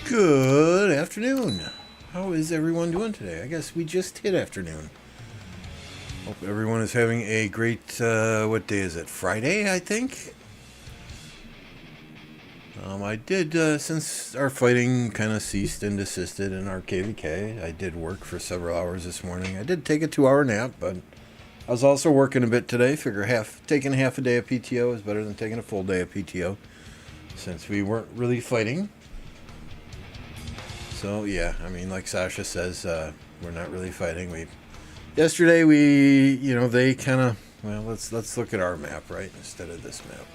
Good afternoon. How is everyone doing today? I guess we just hit afternoon. Hope everyone is having a great, what day is it? Friday, I think? I did, since our fighting kind of ceased and desisted in our KvK, I did work for several hours this morning. I did take a 2-hour nap, but I was also working a bit today. Figure taking half a day of PTO is better than taking a full day of PTO, since we weren't really fighting. So yeah, I mean, like Sasha says, we're not really fighting. Yesterday they kind of, well, let's look at our map, right, instead of this map.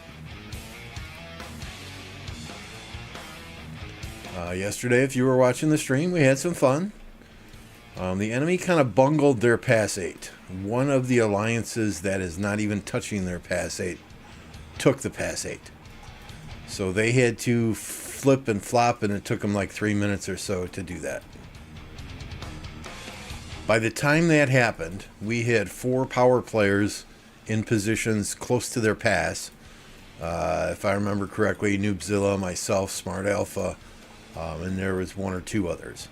Yesterday, if you were watching the stream, we had some fun. The enemy kind of bungled their pass 8. One of the alliances that is not even touching their pass 8 took the pass 8. So they had to flip and flop, and it took them like 3 minutes or so to do that. By the time that happened, we had 4 power players in positions close to their pass. If I remember correctly, Noobzilla, myself, Smart Alpha, and there was 1 or 2 others.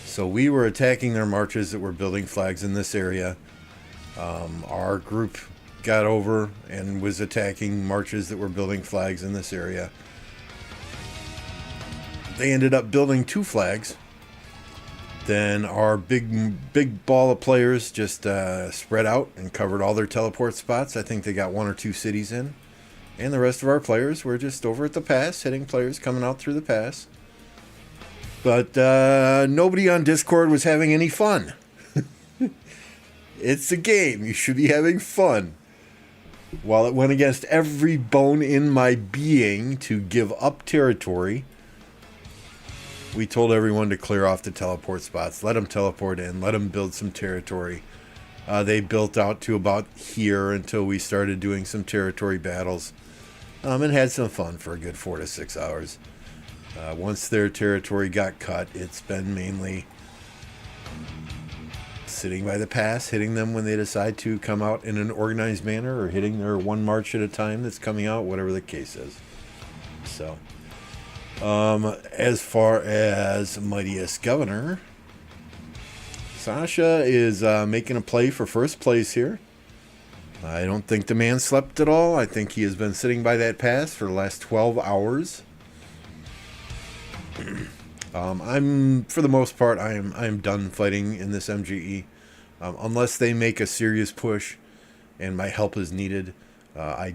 So we were attacking their marches that were building flags in this area. Our group got over and was attacking marches that were building flags in this area. They ended up building 2 flags. Then our big ball of players just spread out and covered all their teleport spots. I think they got 1 or 2 cities in. And the rest of our players were just over at the pass, hitting players coming out through the pass. But nobody on Discord was having any fun. It's a game. You should be having fun. While it went against every bone in my being to give up territory, we told everyone to clear off the teleport spots. Let them teleport in. Let them build some territory. They built out to about here until we started doing some territory battles. And had some fun for a good 4 to 6 hours. Once their territory got cut, it's been mainly sitting by the pass, hitting them when they decide to come out in an organized manner, or hitting their 1 march at a time that's coming out, whatever the case is. So, as far as Mightiest Governor, Sasha is making a play for first place here. I don't think the man slept at all. I think he has been sitting by that pass for the last 12 hours. For the most part, I'm done fighting in this MGE, unless they make a serious push, and my help is needed. I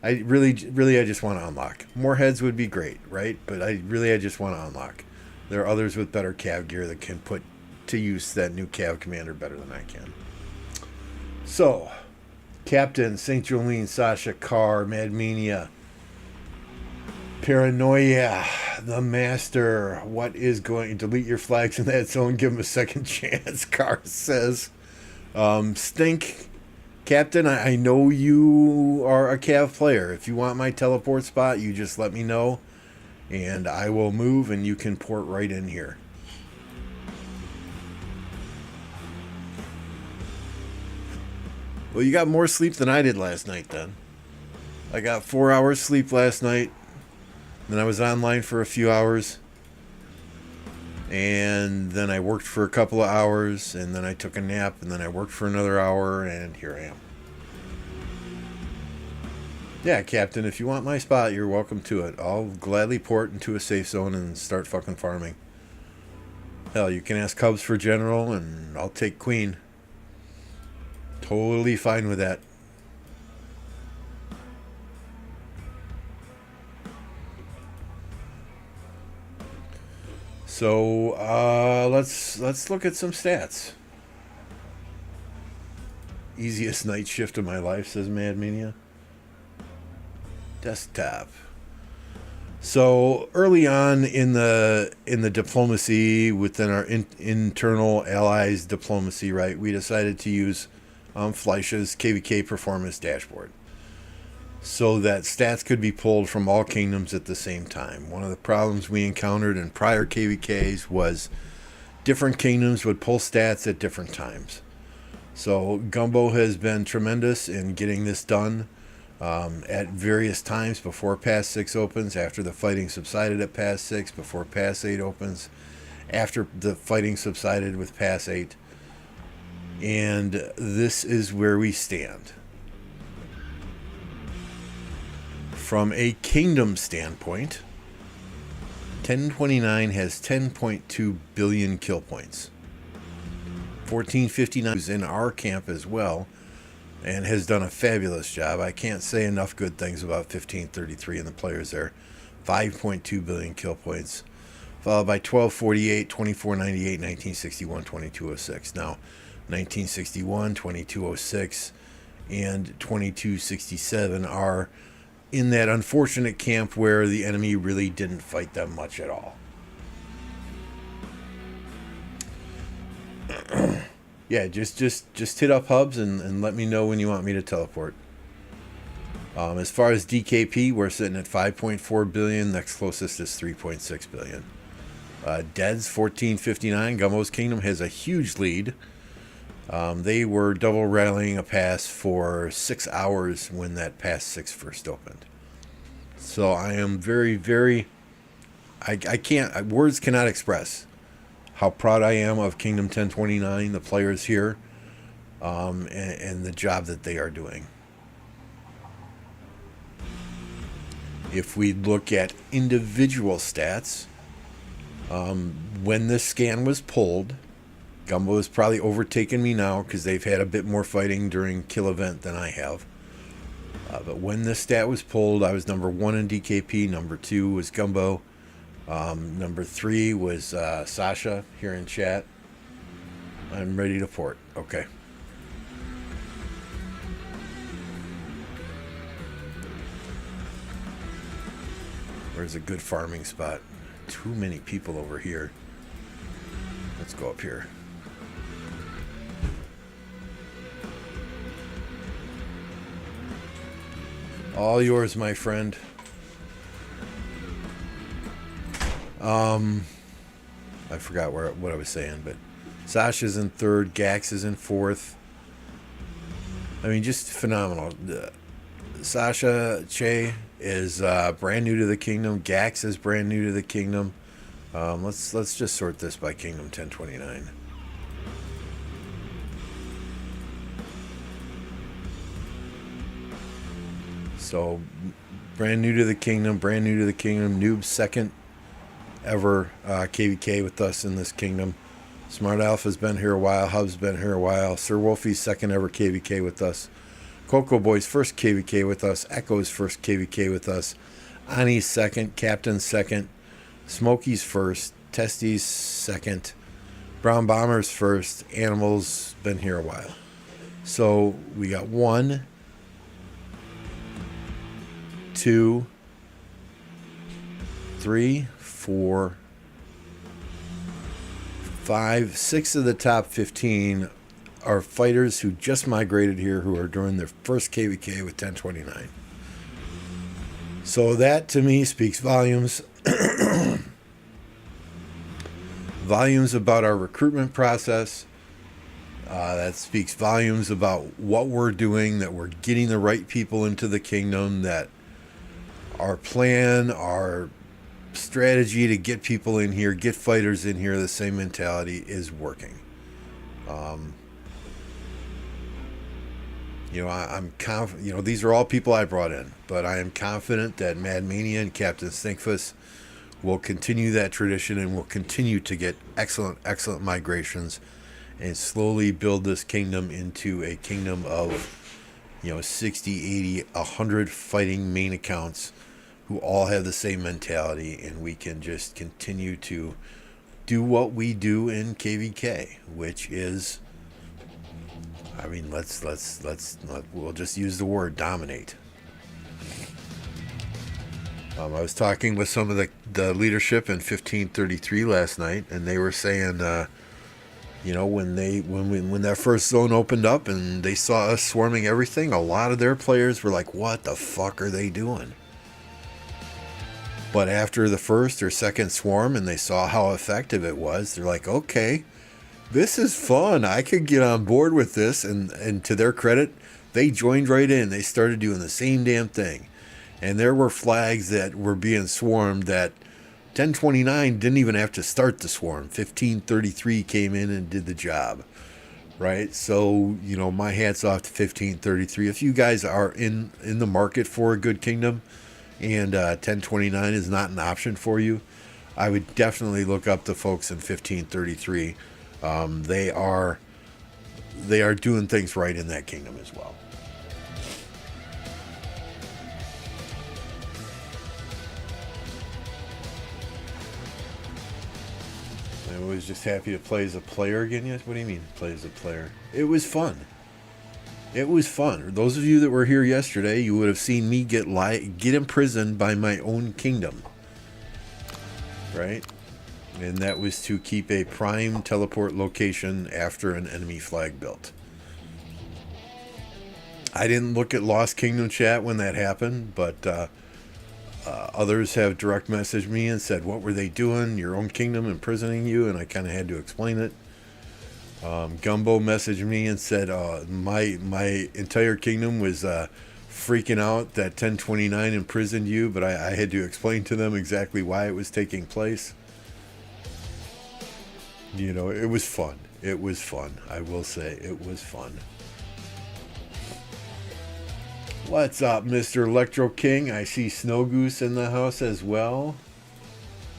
really just want to unlock. More heads would be great, right? But I just want to unlock. There are others with better cav gear that can put to use that new cav commander better than I can. So, Captain, St. Jolene, Sasha, Carr, Madmania, Paranoia, the Master, what is going to delete your flags in that zone? Give him a second chance, Carr says. Stink, Captain, I know you are a Cav player. If you want my teleport spot, you just let me know, and I will move, and you can port right in here. Well, you got more sleep than I did last night, then. I got 4 hours sleep last night. Then I was online for a few hours. And then I worked for a couple of hours. And then I took a nap. And then I worked for another hour. And here I am. Yeah, Captain, if you want my spot, you're welcome to it. I'll gladly port into a safe zone and start fucking farming. Hell, you can ask Cubs for General. And I'll take Queen. Totally fine with that. So let's look at some stats. Easiest night shift of my life, says Madmania. Desktop. So early on in the diplomacy within our internal allies diplomacy, right, we decided to use Fleisch's KvK performance dashboard, so that stats could be pulled from all kingdoms at the same time. One of the problems we encountered in prior KvKs was different kingdoms would pull stats at different times. So Gumbo has been tremendous in getting this done. at various times before Pass 6 opens, after the fighting subsided at Pass 6, before Pass 8 opens, after the fighting subsided with Pass 8. And this is where we stand. From a kingdom standpoint, 1029 has 10.2 billion kill points. 1459 is in our camp as well and has done a fabulous job. I can't say enough good things about 1533 and the players there. 5.2 billion kill points. Followed by 1248, 2498, 1961, 2206. Now, 1961, 2206, and 2267 are in that unfortunate camp where the enemy really didn't fight them much at all. Yeah, just hit up hubs and let me know when you want me to teleport. As far as DKP, we're sitting at 5.4 billion. Next closest is 3.6 billion. Deads 1459. Gumbo's Kingdom has a huge lead. They were double rallying a pass for 6 hours when that Pass 6 first opened. So I am very, very... I can't... Words cannot express how proud I am of Kingdom 1029, the players here, and the job that they are doing. If we look at individual stats, when this scan was pulled, Gumbo has probably overtaken me now because they've had a bit more fighting during kill event than I have. But when this stat was pulled, I was number 1 in DKP, number 2 was Gumbo, number 3 was Sasha here in chat. I'm ready to port. Okay. Where's a good farming spot? Too many people over here. Let's go up here. All yours, my friend. I forgot what I was saying, but Sasha's in 3rd, Gax is in 4th. I mean, just phenomenal. Sasha Che is brand new to the kingdom. Gax is brand new to the kingdom. Let's just sort this by Kingdom 1029. So, brand new to the kingdom, Noob's 2nd ever KvK with us in this kingdom. Smart Alpha's been here a while, Hub's been here a while, Sir Wolfie's 2nd ever KvK with us, Coco Boy's 1st KvK with us, Echo's 1st KvK with us, Ani's 2nd, Captain's 2nd, Smokey's 1st, Testy's 2nd, Brown Bomber's 1st, Animal's been here a while. So we got 1, 2, 3, 4, 5, 6 of the top 15 are fighters who just migrated here, who are doing their first KvK with 1029. So that to me speaks volumes. Volumes about our recruitment process. That speaks volumes about what we're doing, that we're getting the right people into the kingdom, that our plan, our strategy to get people in here, get fighters in here, the same mentality is working. I'm confident, these are all people I brought in, but I am confident that Mad Mania and Captain Stinkfus will continue that tradition and will continue to get excellent migrations and slowly build this kingdom into a kingdom of 60, 80, 100 fighting main accounts who all have the same mentality, and we can just continue to do what we do in KvK, which is, we'll just use the word dominate. I was talking with some of the leadership in 1533 last night, and they were saying, when that first zone opened up and they saw us swarming everything, a lot of their players were like, "What the fuck are they doing?" But after the first or second swarm and they saw how effective it was, they're like, "Okay, this is fun. I could get on board with this." And to their credit, They joined right in. They started doing the same damn thing. And there were flags that were being swarmed that 1029 didn't even have to start the swarm. 1533 came in and did the job. Right? So, you know, my hat's off to 1533. If you guys are in the market for a good kingdom and 1029 is not an option for you, I would definitely look up the folks in 1533. They are doing things right in that kingdom as well. I was just happy to play as a player again. Yes, what do you mean play as a player? It was fun. It was fun. Those of you that were here yesterday, you would have seen me get imprisoned by my own kingdom. Right? And that was to keep a prime teleport location after an enemy flag built. I didn't look at Lost Kingdom chat when that happened, but others have direct messaged me and said, what were they doing? Your own kingdom imprisoning you? And I kind of had to explain it. Gumbo messaged me and said, my entire kingdom was freaking out that 1029 imprisoned you, but I had to explain to them exactly why it was taking place. You know, it was fun. It was fun. I will say it was fun. What's up, Mr. Electro King? I see Snow Goose in the house as well.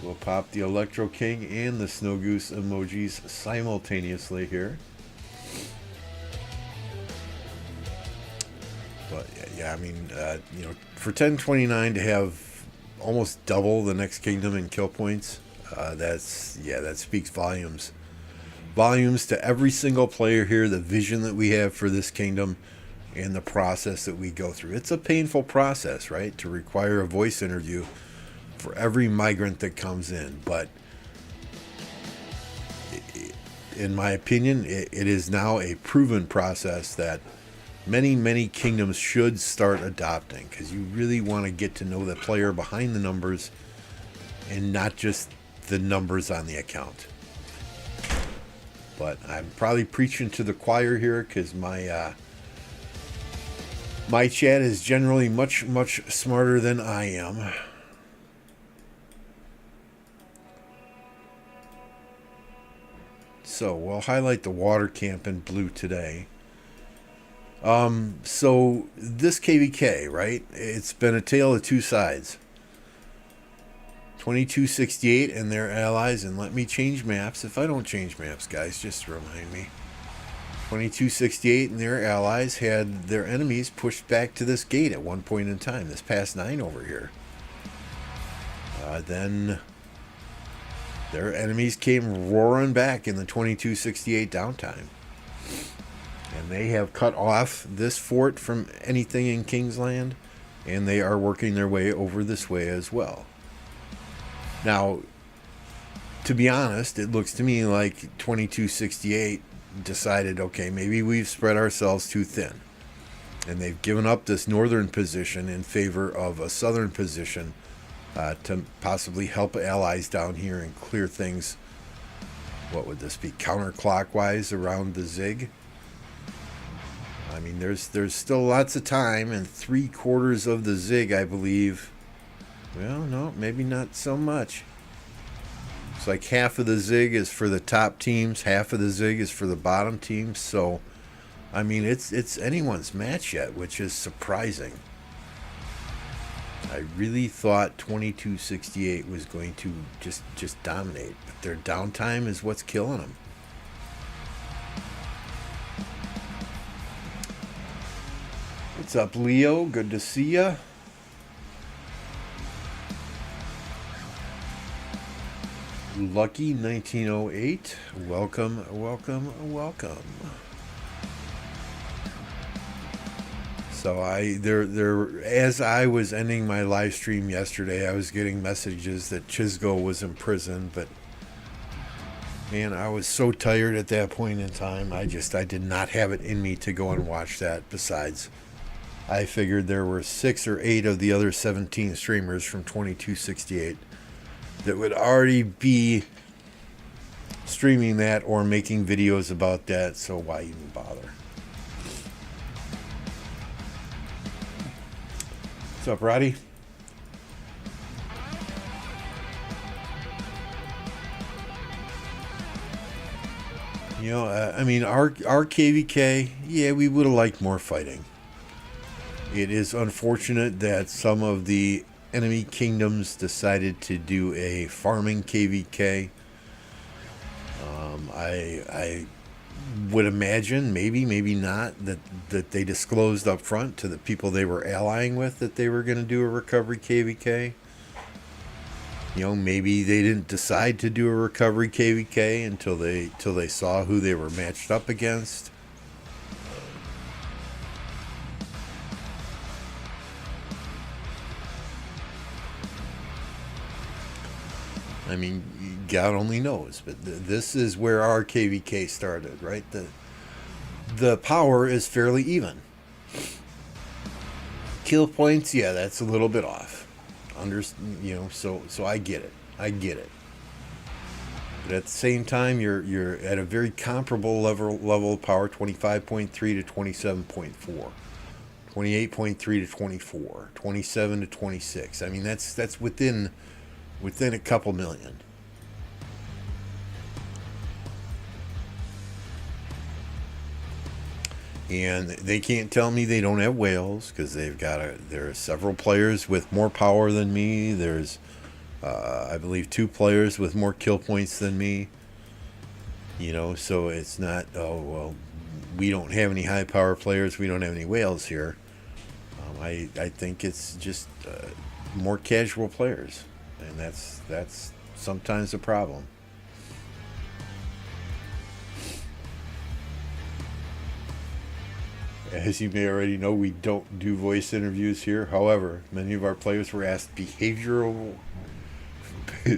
We'll pop the Electro King and the Snow Goose emojis simultaneously here. But yeah, I mean, you know, for 1029 to have almost double the next kingdom in kill points, that speaks volumes. Volumes to every single player here, the vision that we have for this kingdom and the process that we go through. It's a painful process, right? To require a voice interview for every migrant that comes in. But in my opinion, it is now a proven process that many, many kingdoms should start adopting, because you really want to get to know the player behind the numbers and not just the numbers on the account. But I'm probably preaching to the choir here, because my chat is generally much, much smarter than I am. So we'll highlight the water camp in blue today. So this KvK, right? It's been a tale of two sides. 2268 and their allies, and let me change maps. If I don't change maps, guys, just remind me. 2268 and their allies had their enemies pushed back to this gate at one point in time, this past 9 over here. Then their enemies came roaring back in the 2268 downtime. And they have cut off this fort from anything in Kingsland, and they are working their way over this way as well. Now, to be honest, it looks to me like 2268 decided, okay, maybe we've spread ourselves too thin. And they've given up this northern position in favor of a southern position to possibly help allies down here and clear things, what would this be, counterclockwise around the Zig. I mean, there's still lots of time, and 3/4 of the Zig, I believe, well, no, maybe not so much. It's like half of the Zig is for the top teams, half of the Zig is for the bottom teams. So, I mean, it's anyone's match yet, which is surprising. I really thought 2268 was going to just dominate, but their downtime is what's killing them. What's up, Leo? Good to see ya. Lucky 1908, welcome, welcome, welcome. So as I was ending my live stream yesterday, I was getting messages that Chisgo was in prison, but man, I was so tired at that point in time. I did not have it in me to go and watch that. Besides, I figured there were 6 or 8 of the other 17 streamers from 2268 that would already be streaming that or making videos about that, so why even bother? What's up, Roddy? You know, I mean, our KvK, yeah, we would have liked more fighting. It is unfortunate that some of the enemy kingdoms decided to do a farming KvK. I would imagine, maybe not, that they disclosed up front to the people they were allying with that they were going to do a recovery KvK. You know, maybe they didn't decide to do a recovery KvK until they saw who they were matched up against. I mean, God only knows, but this is where our KvK started, right? The power is fairly even. Kill points, yeah, that's a little bit off. So I get it. But at the same time, you're at a very comparable level of power, 25.3 to 27.4, 28.3 to 24, 27 to 26. I mean, that's within a couple million. And they can't tell me they don't have whales, because there are several players with more power than me. There's I believe 2 players with more kill points than me. You know, so it's not, oh well, we don't have any high power players, we don't have any whales here. I think it's just more casual players, and that's sometimes a problem. As you may already know, we don't do voice interviews here. However, many of our players were asked behavioral...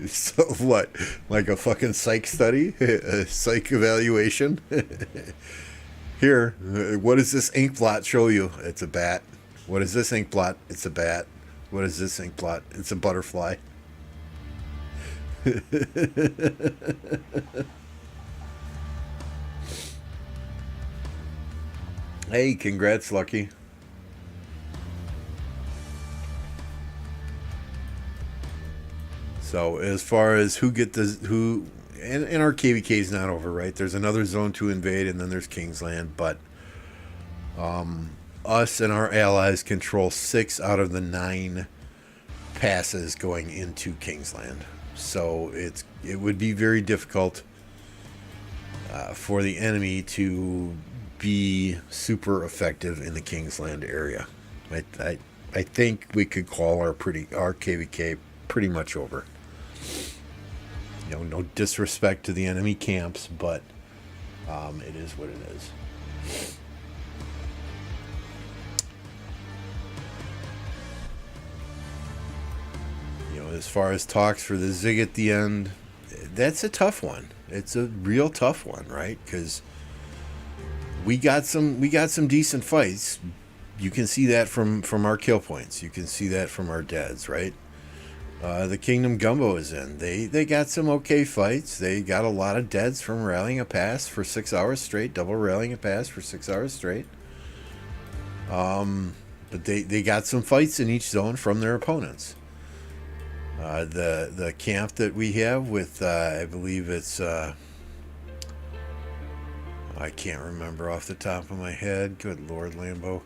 So what? Like a fucking psych study? A psych evaluation? Here, what does this ink blot show you? It's a bat. What is this ink blot? It's a bat. What is this ink blot? It's a butterfly. Hey, congrats, Lucky. So as far as and our KvK is not over, right? There's another zone to invade, and then there's Kingsland. But us and our allies control 6 out of the 9 passes going into Kingsland. So it would be very difficult for the enemy to be super effective in the Kingsland area. I think we could call our KvK pretty much over. You know, no disrespect to the enemy camps, but it is what it is. You know, as far as talks for the Zig at the end, that's a tough one. It's a real tough one, right? Because we got some decent fights. You can see that from our kill points. You can see that from our deads, right? The Kingdom Gumbo is in. They got some okay fights. They got a lot of deads from rallying a pass for 6 hours straight, double rallying a pass for 6 hours straight. But they got some fights in each zone from their opponents. The camp that we have with I believe it's I can't remember off the top of my head. Good Lord, Lambo.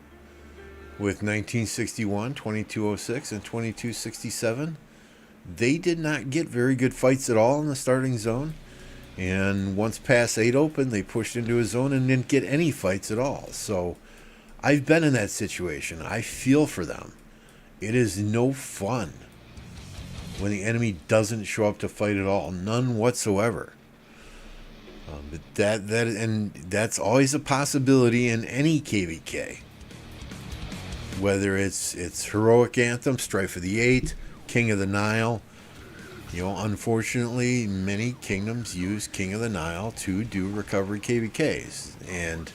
With 1961, 2206, and 2267, they did not get very good fights at all in the starting zone. And once Pass 8 opened, they pushed into a zone and didn't get any fights at all. So I've been in that situation. I feel for them. It is no fun when the enemy doesn't show up to fight at all. None whatsoever. But that's always a possibility in any KvK. Whether it's Heroic Anthem, Strife of the Eight, King of the Nile. You know, unfortunately, many kingdoms use King of the Nile to do recovery KvKs. And,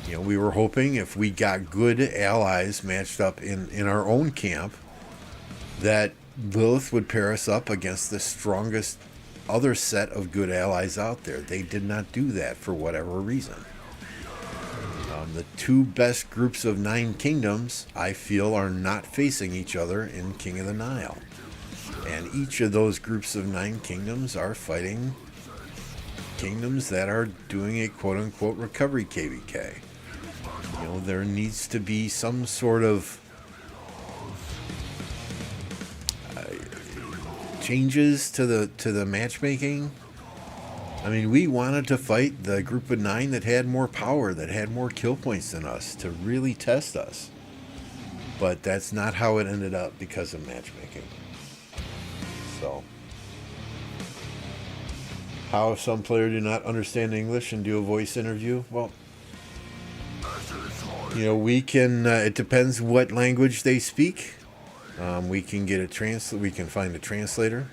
you know, we were hoping if we got good allies matched up in our own camp, that Lilith would pair us up against the strongest other set of good allies out there. They did not do that for whatever reason. The two best groups of 9 kingdoms, I feel, are not facing each other in King of the Nile. And each of those groups of 9 kingdoms are fighting kingdoms that are doing a quote-unquote recovery KvK. There needs to be some sort of changes to the matchmaking. I mean, we wanted to fight the group of 9 that had more power, that had more kill points than us, to really test us. But that's not how it ended up because of matchmaking. So, how if some player do not understand English and do a voice interview? Well, we can, it depends what language they speak. We can get we can find a translator.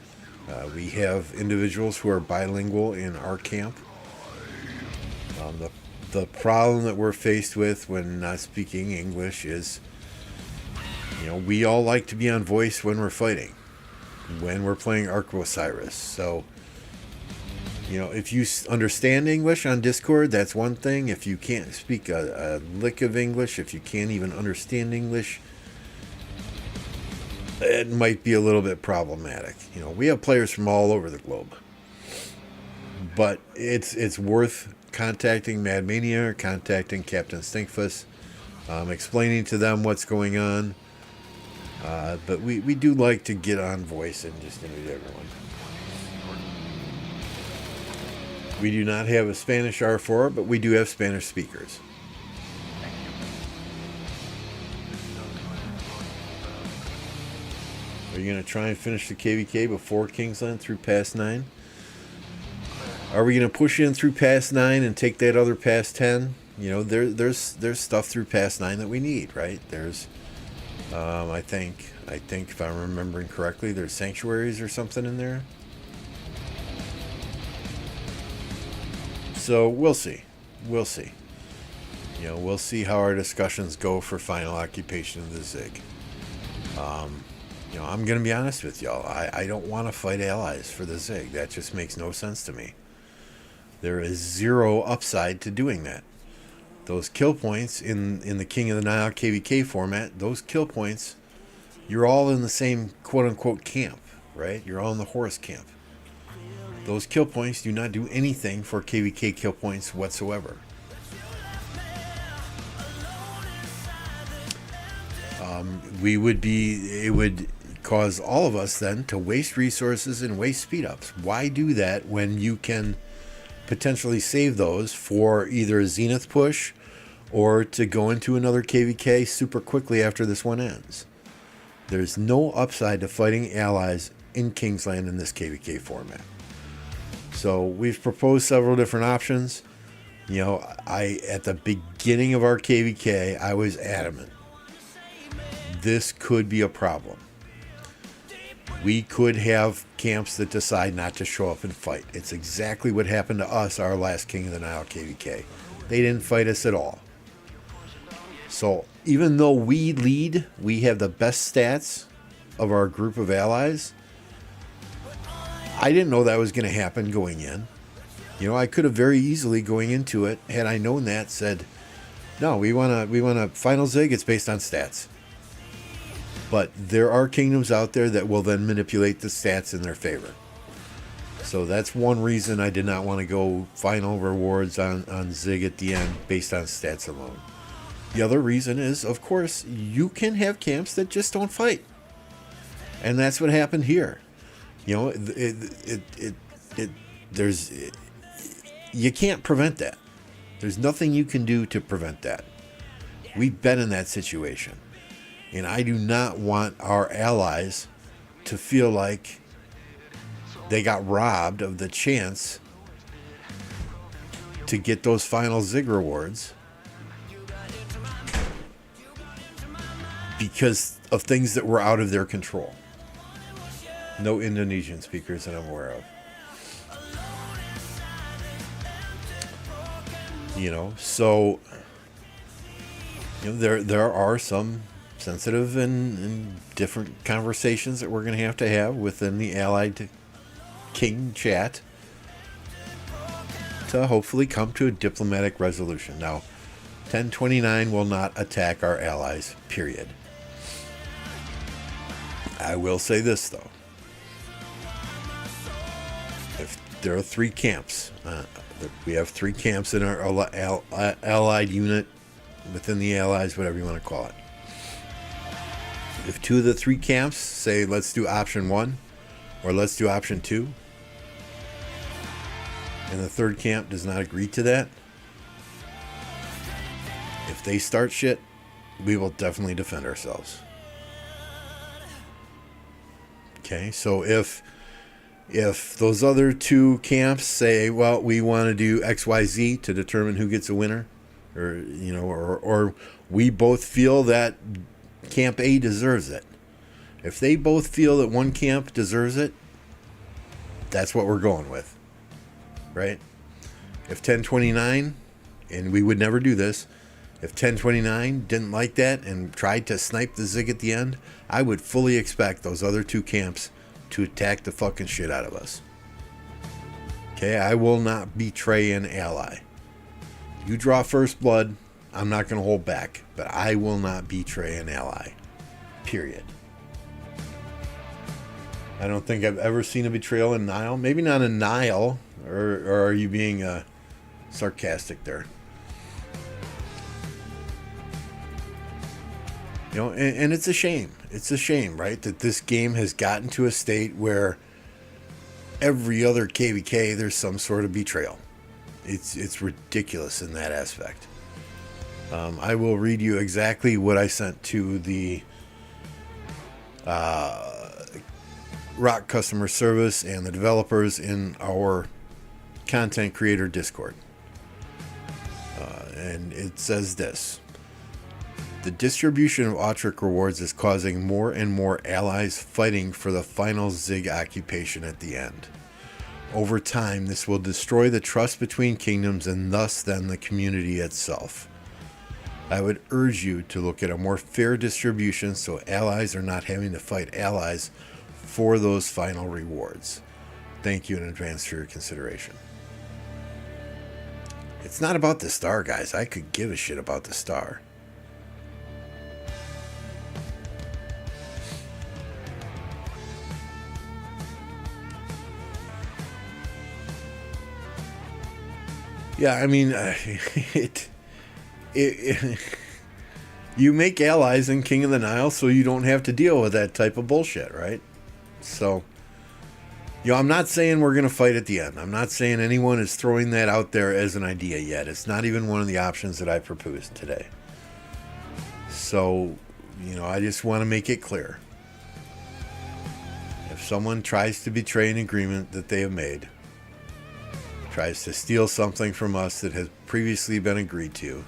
We have individuals who are bilingual in our camp. The problem that we're faced with when not speaking English is, we all like to be on voice when we're fighting, when we're playing Ark of Osiris. So, if you understand English on Discord, that's one thing. If you can't speak a lick of English, if you can't even understand English, it might be a little bit problematic. We have players from all over the globe, but it's worth contacting Mad Mania, contacting Captain Stinkfuss, explaining to them what's going on. But we do like to get on voice and just interview everyone. We do not have a Spanish R4, but we do have Spanish speakers. Are you going to try and finish the KvK before Kingsland through past 9? Are we going to push in through past 9 and take that other past 10? There's stuff through past 9 that we need, right? There's, I think if I'm remembering correctly, there's sanctuaries or something in there. So we'll see. We'll see. We'll see how our discussions go for final occupation of the Zig. I'm going to be honest with y'all. I don't want to fight allies for the Zig. That just makes no sense to me. There is zero upside to doing that. Those kill points in the King of the Nile KvK format, those kill points, you're all in the same quote-unquote camp, right? You're all in the Horus camp. Those kill points do not do anything for KvK kill points whatsoever. It would cause all of us then to waste resources and waste speed ups. Why do that when you can potentially save those for either a Zenith push or to go into another KvK super quickly after this one ends? There's no upside to fighting allies in Kingsland in this KvK format. So we've proposed several different options. At the beginning of our KvK, I was adamant. This could be a problem. We could have camps that decide not to show up and fight. It's exactly what happened to us our last King of the Nile KvK. They didn't fight us at all. So even though we lead, we have the best stats of our group of allies, I didn't know that was going to happen going in. I could have very easily going into it, had I known that, said, no, we want a final Zig, it's based on stats. But there are kingdoms out there that will then manipulate the stats in their favor. So that's one reason I did not want to go final rewards on Zig at the end based on stats alone. The other reason is, of course, you can have camps that just don't fight. And that's what happened here. You can't prevent that. There's nothing you can do to prevent that. We've been in that situation. And I do not want our allies to feel like they got robbed of the chance to get those final Zig rewards because of things that were out of their control. No Indonesian speakers that I'm aware of. So there are some sensitive and different conversations that we're going to have within the Allied King chat to hopefully come to a diplomatic resolution. Now, 1029 will not attack our allies, period. I will say this, though. If there are 3 camps, we have 3 camps in our allied unit, within the allies, whatever you want to call it. If 2 of the 3 camps say, let's do option 1, or let's do option 2, and the 3rd camp does not agree to that, if they start shit, we will definitely defend ourselves. Okay, so if those other 2 camps say, well, we want to do XYZ to determine who gets a winner, or we both feel that camp A deserves it. If they both feel that one camp deserves it, that's what we're going with, right? If 1029, and we would never do this, if 1029 didn't like that and tried to snipe the Zig at the end, I would fully expect those other 2 camps to attack the fucking shit out of us. Okay, I will not betray an ally. You draw first blood, I'm not going to hold back, but I will not betray an ally. Period. I don't think I've ever seen a betrayal in Nile. Maybe not in Nile, or are you being sarcastic there? You know, and it's a shame. It's a shame, right, that this game has gotten to a state where every other KvK there's some sort of betrayal. It's ridiculous in that aspect. I will read you exactly what I sent to the Rock customer service and the developers in our content creator Discord. And it says this: the distribution of Autric rewards is causing more and more allies fighting for the final Zig occupation at the end. Over time, this will destroy the trust between kingdoms and thus then the community itself. I would urge you to look at a more fair distribution so allies are not having to fight allies for those final rewards. Thank you in advance for your consideration. It's not about the star, guys. I could give a shit about the star. Yeah, I mean, you make allies in King of the Nile so you don't have to deal with that type of bullshit, right? So, I'm not saying we're going to fight at the end. I'm not saying anyone is throwing that out there as an idea yet. It's not even one of the options that I proposed today. So, I just want to make it clear. If someone tries to betray an agreement that they have made, tries to steal something from us that has previously been agreed to,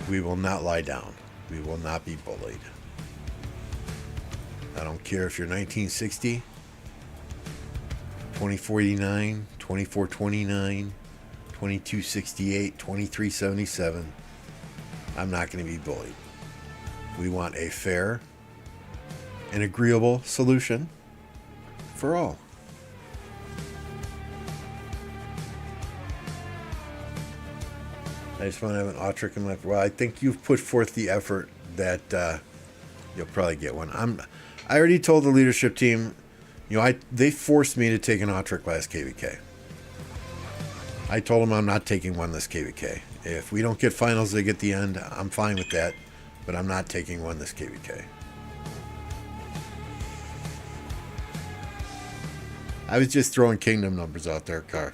we will not lie down. We will not be bullied. I don't care if you're 1960, 2049, 2429, 2268, 2377. I'm not going to be bullied. We want a fair and agreeable solution for all. I just want to have an Autric in my... Well, I think you've put forth the effort that you'll probably get one. I already told the leadership team, they forced me to take an Autric last KvK. I told them I'm not taking one this KvK. If we don't get finals Zig at the end, I'm fine with that, but I'm not taking one this KvK. I was just throwing kingdom numbers out there, Car.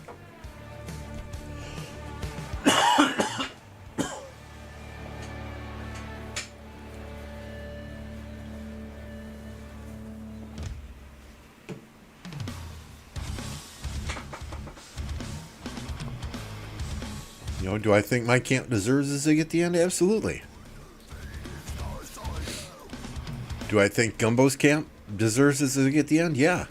Do I think my camp deserves a Zig at the end? Absolutely. Do I think Gumbo's camp deserves a Zig at the end? Yeah.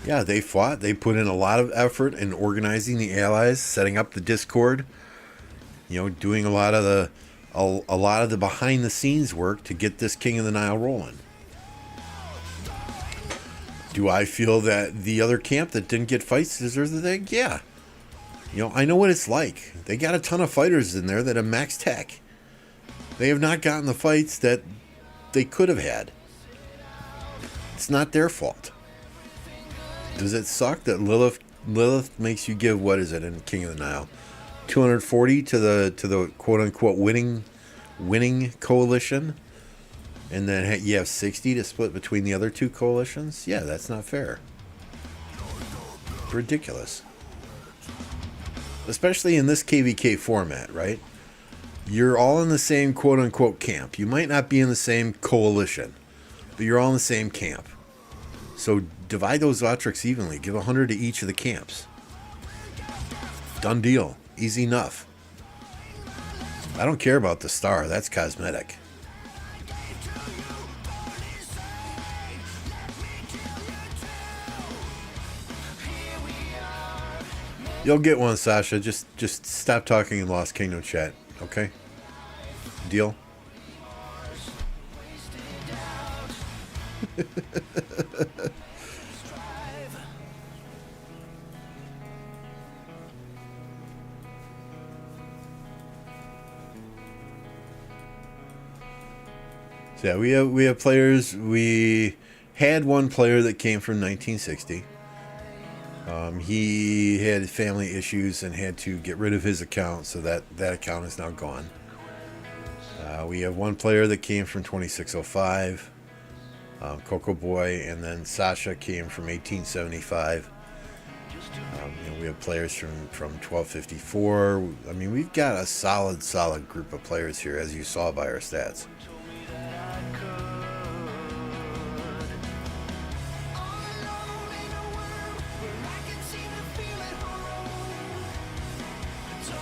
Yeah, they fought. They put in a lot of effort in organizing the allies, setting up the Discord, doing a lot of the behind the scenes work to get this King of the Nile rolling. Do I feel that the other camp that didn't get fights deserves the thing? Yeah. You know, I know what it's like. They got a ton of fighters in there that have max tech. They have not gotten the fights that they could have had. It's not their fault. Does it suck that Lilith makes you give, what is it in King of the Nile, 240 to the quote unquote winning coalition, and then you have 60 to split between the other two coalitions? Yeah, that's not fair. Ridiculous. Especially in this KvK format, right? You're all in the same quote unquote camp. You might not be in the same coalition, but you're all in the same camp. So divide those Votrix evenly. Give 100 to each of the camps. Done deal. Easy enough. I don't care about the star. That's cosmetic. You'll get one, Sasha. Just stop talking in Lost Kingdom chat, okay? Deal? So yeah, we have players. We had one player that came from 1960. He had family issues and had to get rid of his account, so that account is now gone. We have one player that came from 2605, Coco Boy, and then Sasha came from 1875. We have players from 1254. I mean, we've got a solid group of players here, as you saw by our stats.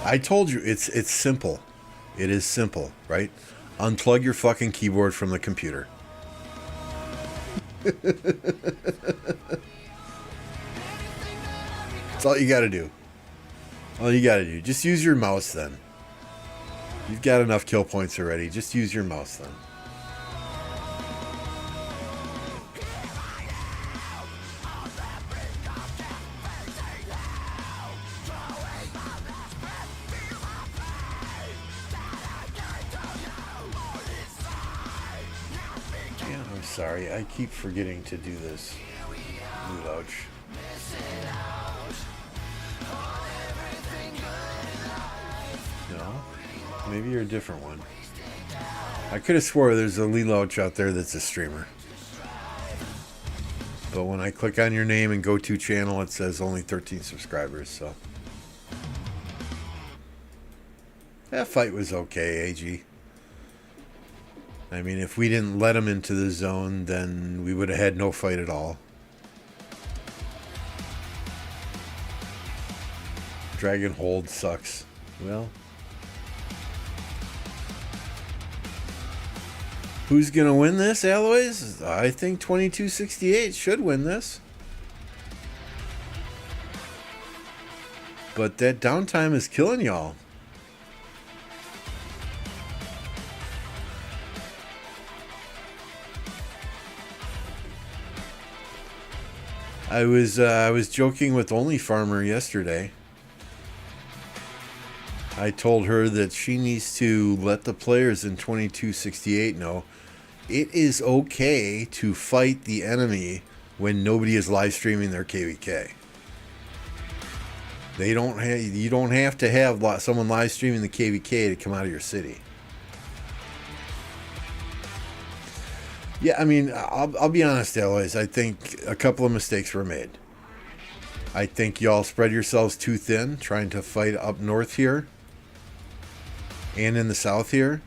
I told you, it's simple. It is simple, right? Unplug your fucking keyboard from the computer. That's all you gotta do. All you gotta do. Just use your mouse then. You've got enough kill points already. Just use your mouse then. Sorry, I keep forgetting to do this. Ouch. No? Maybe you're a different one. I could have swore there's a Lelouch out there that's a streamer. But when I click on your name and go to channel, it says only 13 subscribers, so. That fight was okay, AG. I mean, if we didn't let him into the zone, then we would have had no fight at all. Dragon Hold sucks. Well, who's going to win this, Alloys? I think 2268 should win this. But that downtime is killing y'all. I was joking with Only Farmer yesterday. I told her that she needs to let the players in 2268 know it is okay to fight the enemy when nobody is live streaming their KvK. You don't have to have someone live streaming the KvK to come out of your city. Yeah, I mean, I'll be honest, Alloys. I think a couple of mistakes were made. I think y'all spread yourselves too thin trying to fight up north here and in the south here.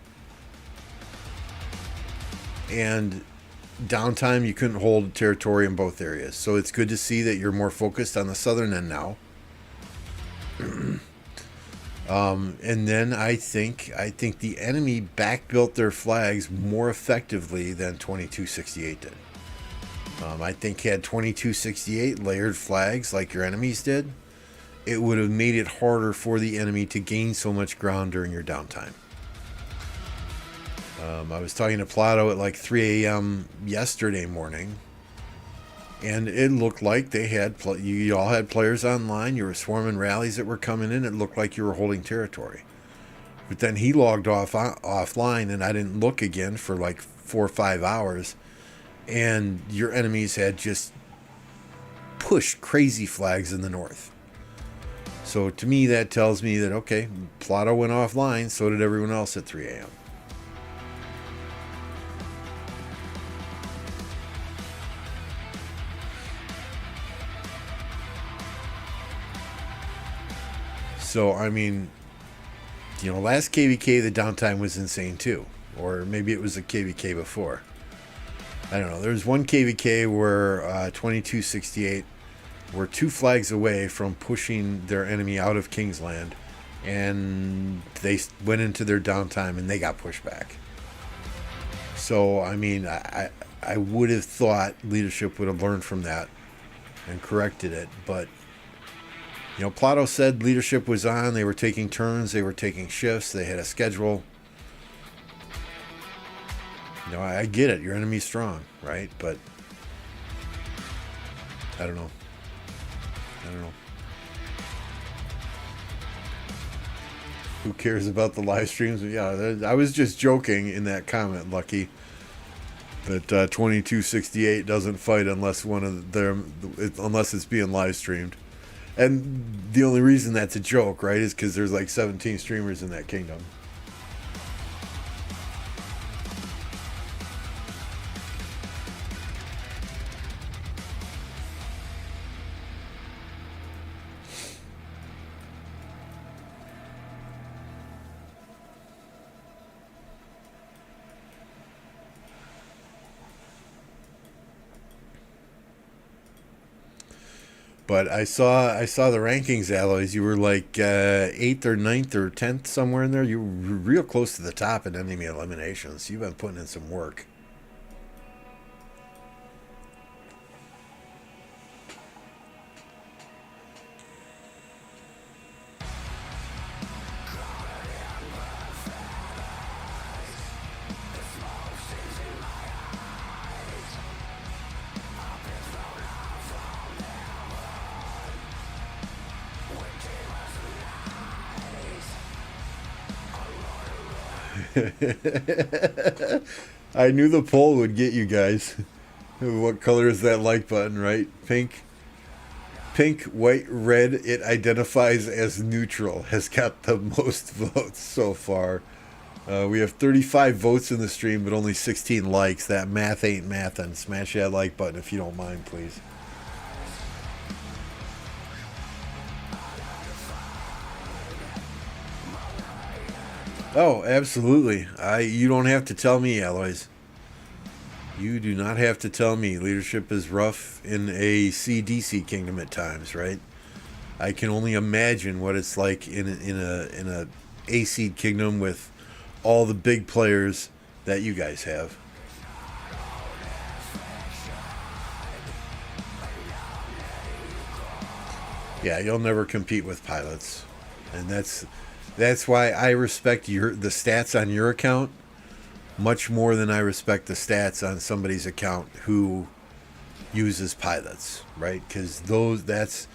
And downtime, you couldn't hold territory in both areas. So it's good to see that you're more focused on the southern end now. And then I think the enemy back-built their flags more effectively than 2268 did. I think had 2268 layered flags like your enemies did, it would have made it harder for the enemy to gain so much ground during your downtime. I was talking to Plato at like 3 a.m. yesterday morning, And it looked like they had you all had players online. You were swarming rallies that were coming in. It looked like you were holding territory. But then he logged offline, and I didn't look again for like 4 or 5 hours. And your enemies had just pushed crazy flags in the north. So to me, that tells me that, okay, Plato went offline, so did everyone else at 3 a.m. So, I mean, last KvK, the downtime was insane too. Or maybe it was a KvK before. I don't know. There was one KvK where 2268 were 2 flags away from pushing their enemy out of Kingsland, and they went into their downtime and they got pushed back. So, I mean, I would have thought leadership would have learned from that and corrected it, but Plato said leadership was on. They were taking turns. They were taking shifts. They had a schedule. I get it. Your enemy's strong, right? But I don't know. Who cares about the live streams? Yeah, I was just joking in that comment, Lucky, that 2268 doesn't fight unless unless it's being live streamed. And the only reason that's a joke, right, is because there's like 17 streamers in that kingdom. But I saw the rankings, Alloys. You were like 8th or 9th or 10th, somewhere in there. You were real close to the top in enemy eliminations. You've been putting in some work. I knew the poll would get you guys. What color is that like button, right? Pink, white, red. It identifies as neutral. Has got the most votes so far. We have 35 votes in the stream, but only 16 likes. That math ain't mathin'. Smash that like button if you don't mind, please. Oh, absolutely. You don't have to tell me, Alloys. You do not have to tell me. Leadership is rough in a CDC kingdom at times, right? I can only imagine what it's like in a AC kingdom with all the big players that you guys have. Yeah, you'll never compete with pilots, and that's why I respect the stats on your account much more than I respect the stats on somebody's account who uses pilots, right? Because that's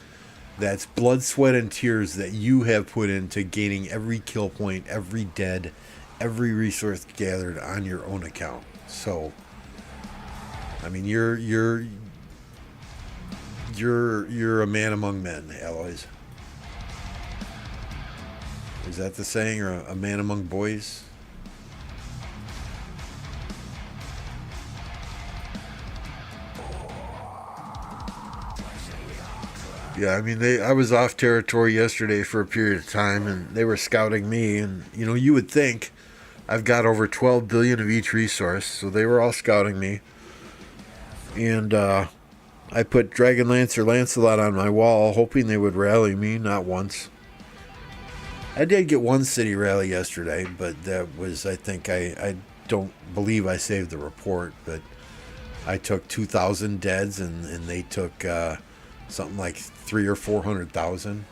blood, sweat, and tears that you have put into gaining every kill point, every dead, every resource gathered on your own account. So, I mean, you're a man among men, Alloys. Is that the saying, or a man among boys? Yeah, I mean, I was off territory yesterday for a period of time, and they were scouting me. And you would think I've got over 12 billion of each resource, so they were all scouting me. And I put Dragonlance or Lancelot on my wall, hoping they would rally me. Not once. I did get one city rally yesterday, but that was, I think, I don't believe I saved the report, but I took 2,000 deads, and they took something like 300,000 or 400,000.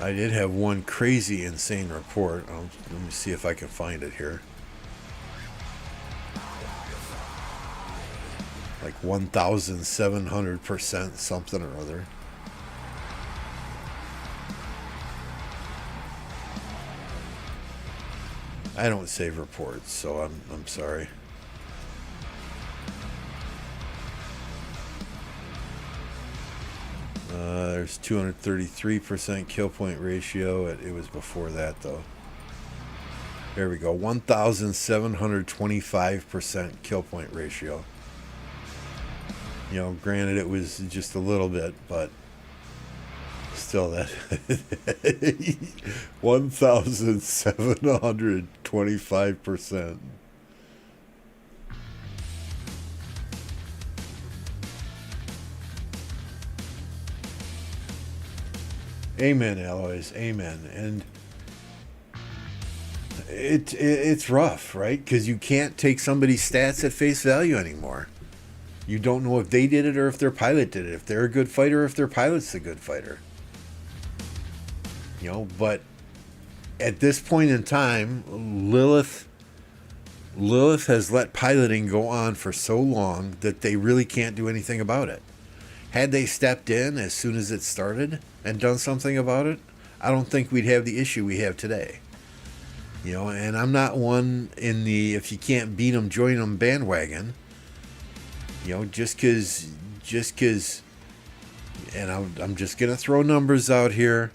I did have one crazy insane report. Let me see if I can find it here. like 1,700% something or other. I don't save reports, so I'm sorry. There's 233% kill point ratio. It was before that though. There we go. 1,725% kill point ratio. You know, granted it was just a little bit, but still that 1,725%. Amen, Alloys. Amen. And it's rough, right? Because you can't take somebody's stats at face value anymore. You don't know if they did it or if their pilot did it. If they're a good fighter or if their pilot's a good fighter. You know, but at this point in time, Lilith has let piloting go on for so long that they really can't do anything about it. Had they stepped in as soon as it started and done something about it, I don't think we'd have the issue we have today. You know, and I'm not one in the if you can't beat them, join them bandwagon. You know, just because, and I'm just gonna throw numbers out here.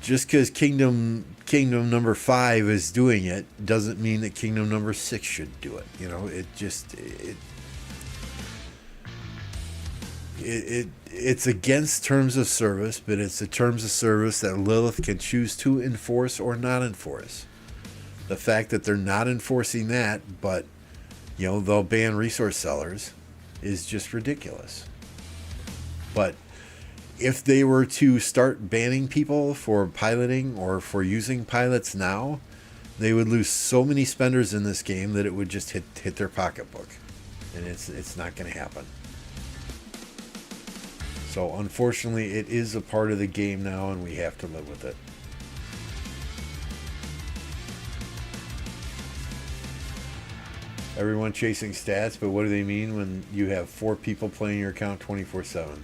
Just because Kingdom number 5 is doing it doesn't mean that Kingdom number 6 should do it. You know, it's against terms of service, but it's the terms of service that Lilith can choose to enforce or not enforce. The fact that they're not enforcing that, but you know they'll ban resource sellers, is just ridiculous. But if they were to start banning people for piloting or for using pilots now, they would lose so many spenders in this game that it would just hit their pocketbook, and it's not going to happen. So unfortunately, it is a part of the game now, and we have to live with it. Everyone chasing stats, but what do they mean when you have 4 people playing your account 24/7?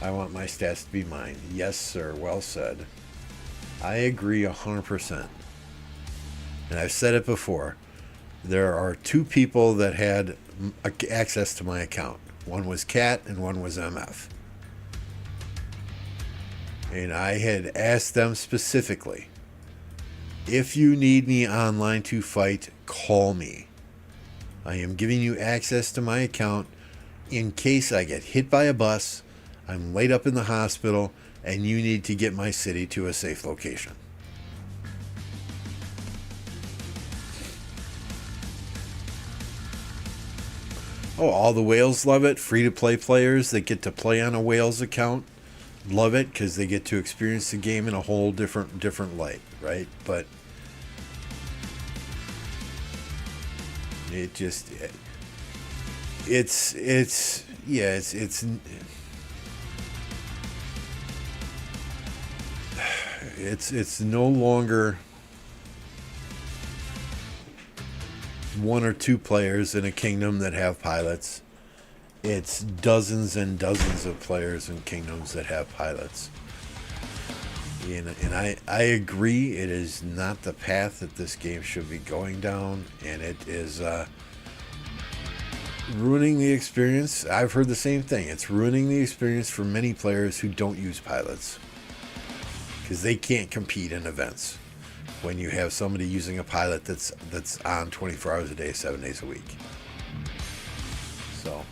I want my stats to be mine. Yes, sir. Well said. I agree 100%. And I've said it before. There are 2 people that had access to my account. One was Cat and one was MF. And I had asked them specifically, if you need me online to fight, call me. I am giving you access to my account in case I get hit by a bus, I'm laid up in the hospital, and you need to get my city to a safe location. Oh, all the whales love it. Free-to-play players that get to play on a whales account love it because they get to experience the game in a whole different light, right? But it's no longer 1 or 2 players in a kingdom that have pilots. It's dozens and dozens of players in kingdoms that have pilots. And I agree, it is not the path that this game should be going down, and it is ruining the experience. I've heard the same thing. It's ruining the experience for many players who don't use pilots because they can't compete in events when you have somebody using a pilot that's on 24 hours a day, 7 days a week. So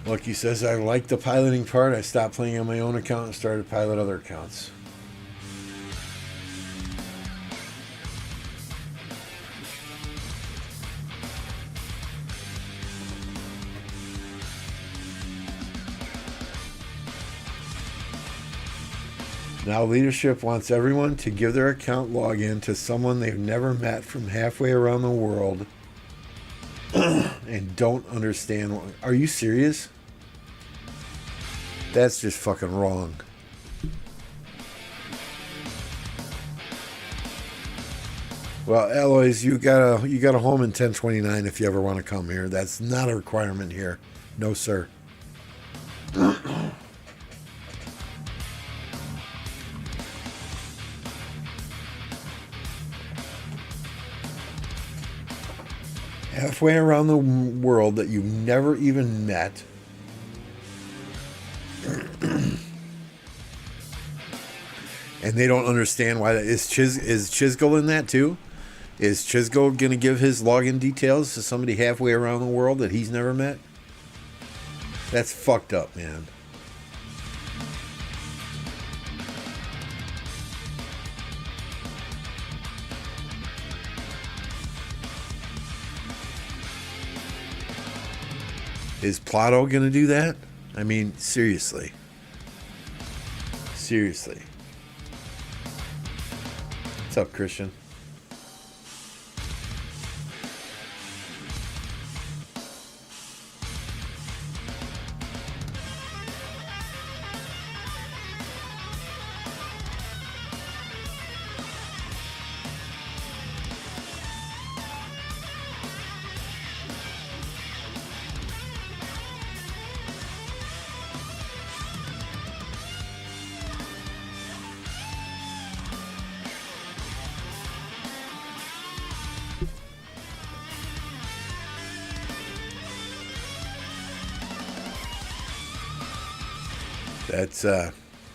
Lucky says, I like the piloting part. I stopped playing on my own account and started to pilot other accounts. Now leadership wants everyone to give their account login to someone they've never met from halfway around the world and don't understand. Are you serious? That's just fucking wrong. Well, Eloise, you got a home in 1029 if you ever want to come here. That's not a requirement here. No, sir. Halfway around the world that you've never even met. And they don't understand why that is. Is Chisgo in that too? Is Chisgo going to give his login details to somebody halfway around the world that he's never met? That's fucked up, man. Is Plato going to do that? I mean, seriously. Seriously. What's up, Christian?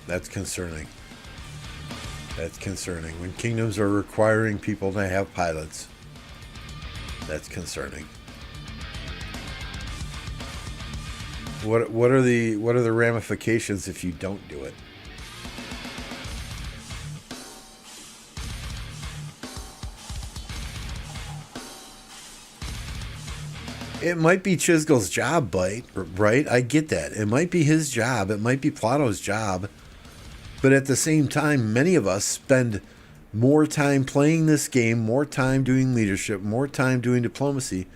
That's concerning. That's concerning. When kingdoms are requiring people to have pilots, that's concerning. What are the ramifications if you don't do it? It might be Chisgo's job, right? I get that. It might be his job. It might be Plato's job. But at the same time, many of us spend more time playing this game, more time doing leadership, more time doing diplomacy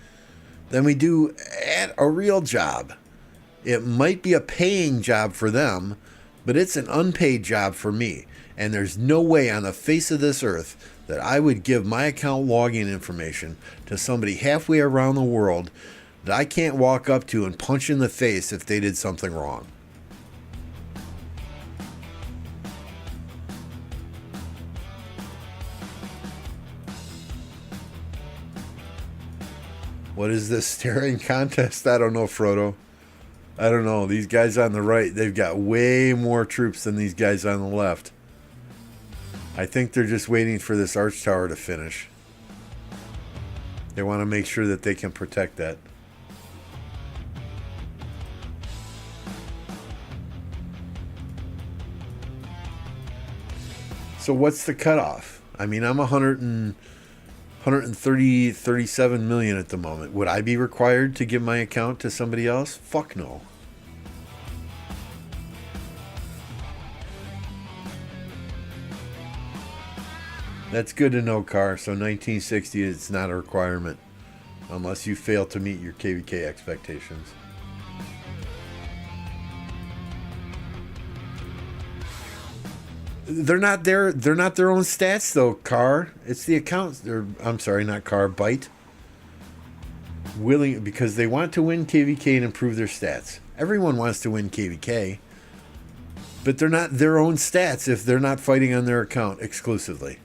than we do at a real job. It might be a paying job for them, but it's an unpaid job for me. And there's no way on the face of this earth that I would give my account login information to somebody halfway around the world that I can't walk up to and punch in the face if they did something wrong. What is this staring contest? I don't know, Frodo. I don't know. These guys on the right, they've got way more troops than these guys on the left. I think they're just waiting for this arch tower to finish. They want to make sure that they can protect that. So what's the cutoff? I mean, I'm 137 million at the moment. Would I be required to give my account to somebody else? Fuck no. That's good to know, Car. So 1960, it's not a requirement unless you fail to meet your KvK expectations. They're not their own stats though, Car. It's the accounts. I'm sorry, not Car, Byte. Willing because they want to win KvK and improve their stats. Everyone wants to win KvK, but they're not their own stats if they're not fighting on their account exclusively.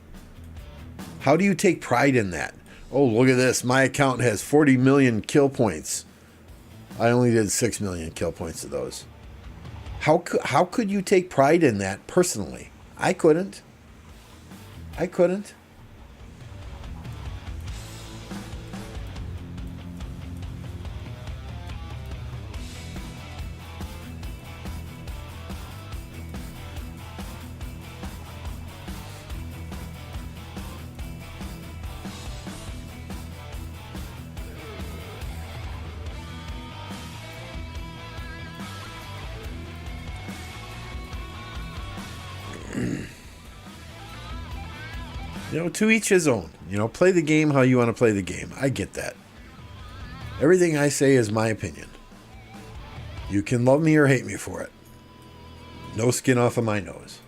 How do you take pride in that? Oh, look at this. My account has 40 million kill points. I only did 6 million kill points of those. How could you take pride in that personally? I couldn't. You know, to each his own. You know, play the game how you want to play the game. I get that. Everything I say is my opinion. You can love me or hate me for it. No skin off of my nose.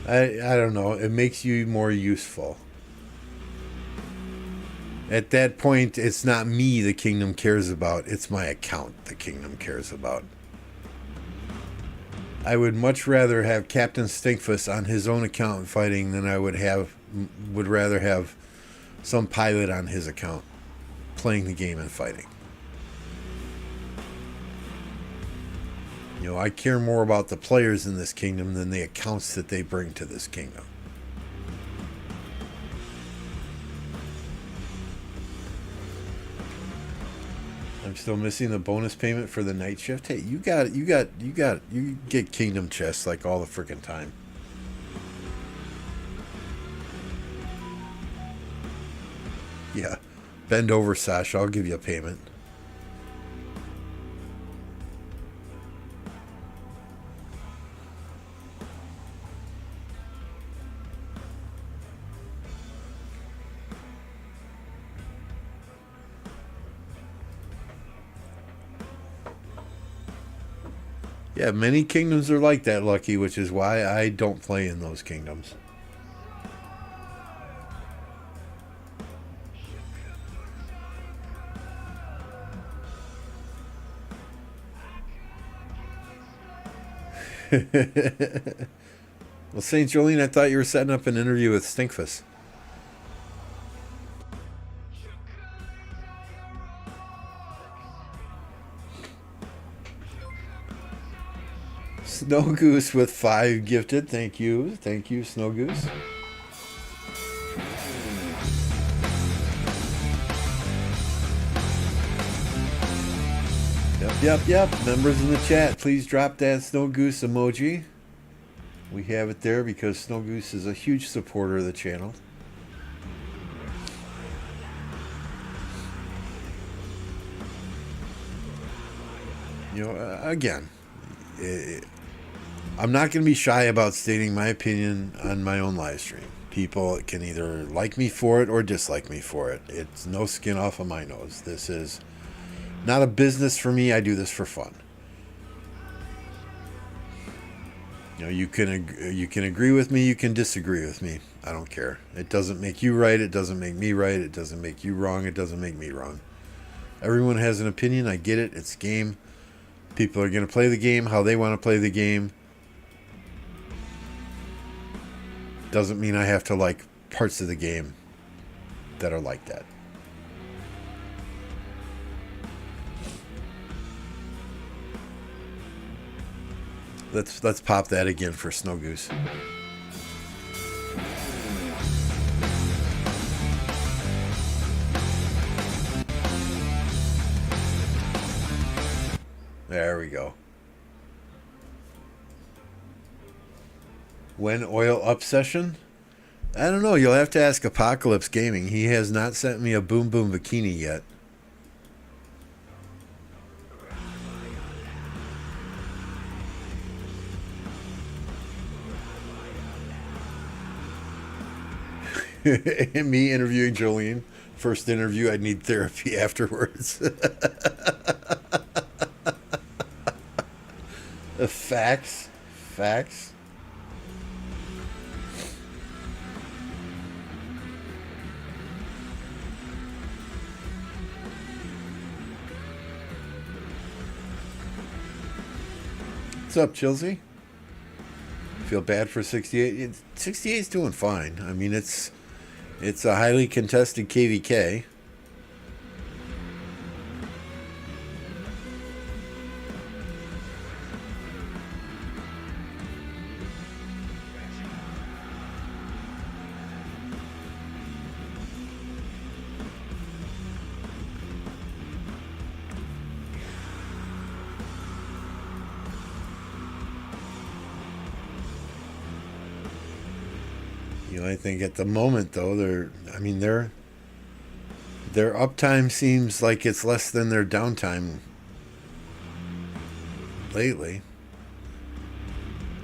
I don't know. It makes you more useful. At that point, it's not me the kingdom cares about. It's my account the kingdom cares about. I would much rather have Captain Stinkfus on his own account fighting than I would rather have some pilot on his account playing the game and fighting. You know, I care more about the players in this kingdom than the accounts that they bring to this kingdom. I'm still missing the bonus payment for the night shift. Hey, you get kingdom chests like all the freaking time. Yeah. Bend over, Sasha. I'll give you a payment. Yeah, many kingdoms are like that, Lucky, which is why I don't play in those kingdoms. Well, St. Jolene, I thought you were setting up an interview with Stinkfus. Snow Goose with 5 gifted. Thank you. Thank you, Snow Goose. Yep. Members in the chat, please drop that Snow Goose emoji. We have it there because Snow Goose is a huge supporter of the channel. You know, again, I'm not going to be shy about stating my opinion on my own live stream. People can either like me for it or dislike me for it. It's no skin off of my nose. This is not a business for me. I do this for fun. You know, you can agree with me, you can disagree with me. I don't care. It doesn't make you right. It doesn't make me right. It doesn't make you wrong. It doesn't make me wrong. Everyone has an opinion. I get it. It's a game. People are going to play the game how they want to play the game. Doesn't mean I have to like parts of the game that are like that. Let's pop that again for Snow Goose. There we go. When oil up session? I don't know. You'll have to ask Apocalypse Gaming. He has not sent me a Boom Boom bikini yet. Me interviewing Jolene. First interview, I'd need therapy afterwards. Facts. What's up, Chilsey? Feel bad for 68. 68 is doing fine. I mean, it's a highly contested KvK. You know, I think at the moment though, their uptime seems like it's less than their downtime lately.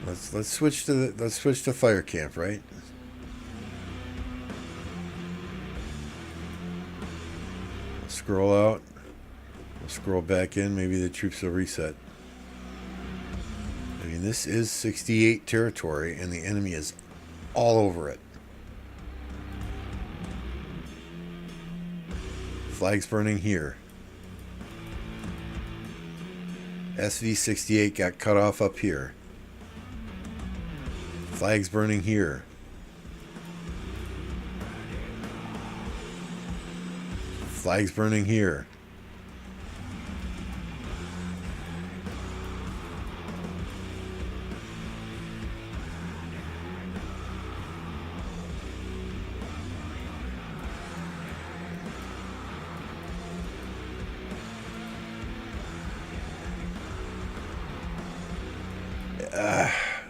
Let's switch to fire camp, right? Scroll out. We'll scroll back in. Maybe the troops will reset. I mean, this is 68 territory, and the enemy is all over it. Flags burning here. SV68 got cut off up here. Flags burning here. Flags burning here.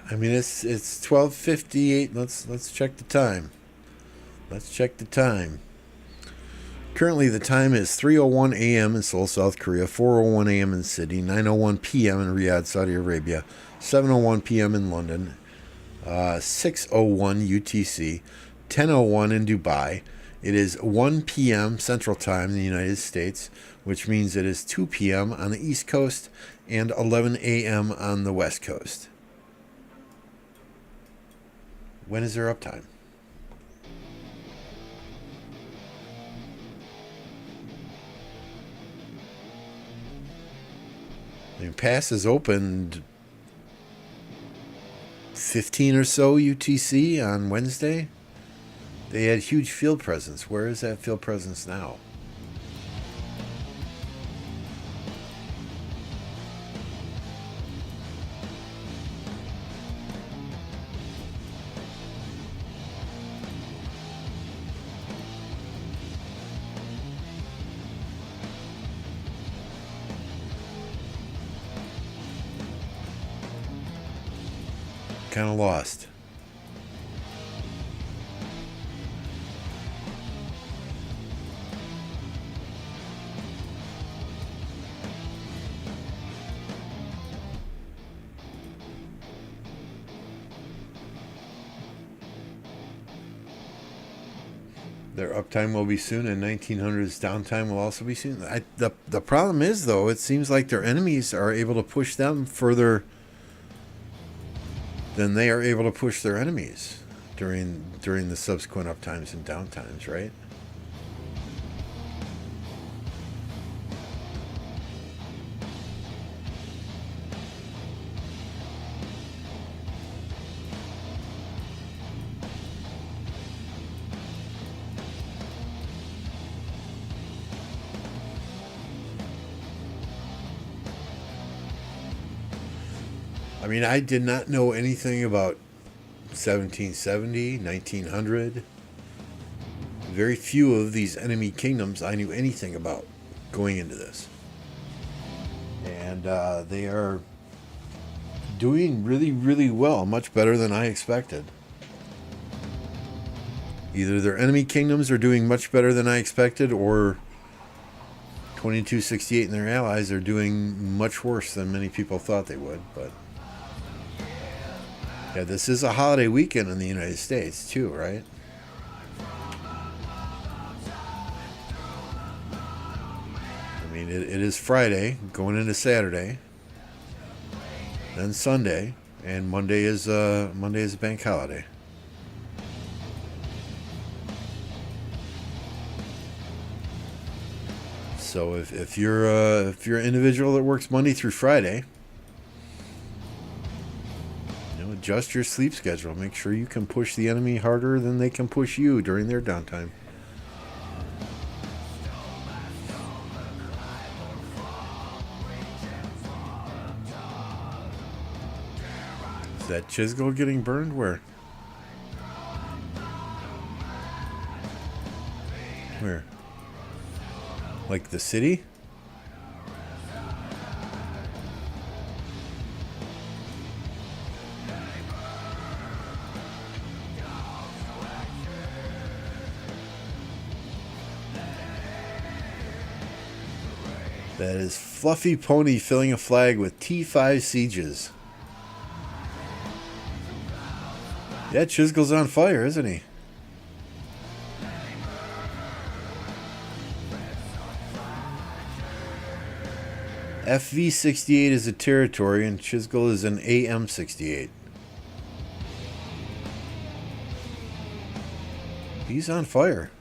I mean, it's 12:58. Let's check the time. Let's check the time. Currently, the time is 3:01 a.m. in Seoul, South Korea, 4:01 a.m. in Sydney, 9:01 p.m. in Riyadh, Saudi Arabia, 7:01 p.m. in London, 6:01 UTC, 10:01 in Dubai. It is 1 p.m. Central Time in the United States, which means it is 2 p.m. on the East Coast and 11 a.m. on the West Coast. When is their uptime? I mean, pass is opened 15 or so UTC on Wednesday. They had huge field presence. Where is that field presence now? Kind of lost. Their uptime will be soon, and 1900's downtime will also be soon. The problem is, though, it seems like their enemies are able to push them further than they are able to push their enemies during the subsequent uptimes and downtimes, right? I mean, I did not know anything about 1770, 1900. Very few of these enemy kingdoms I knew anything about going into this. And they are doing really, really well, much better than I expected. Either their enemy kingdoms are doing much better than I expected, or 2268 and their allies are doing much worse than many people thought they would, but yeah, this is a holiday weekend in the United States, too, right? I mean, it is Friday, going into Saturday, then Sunday, and Monday is a bank holiday. So if you're an individual that works Monday through Friday, adjust your sleep schedule. Make sure you can push the enemy harder than they can push you during their downtime. Is that Chisgol getting burned? Where? Where? Like the city? That is Fluffy Pony filling a flag with T5 sieges. Yeah, Chisgol's on fire, isn't he? FV68 is a territory and Chisgol is an AM68. He's on fire.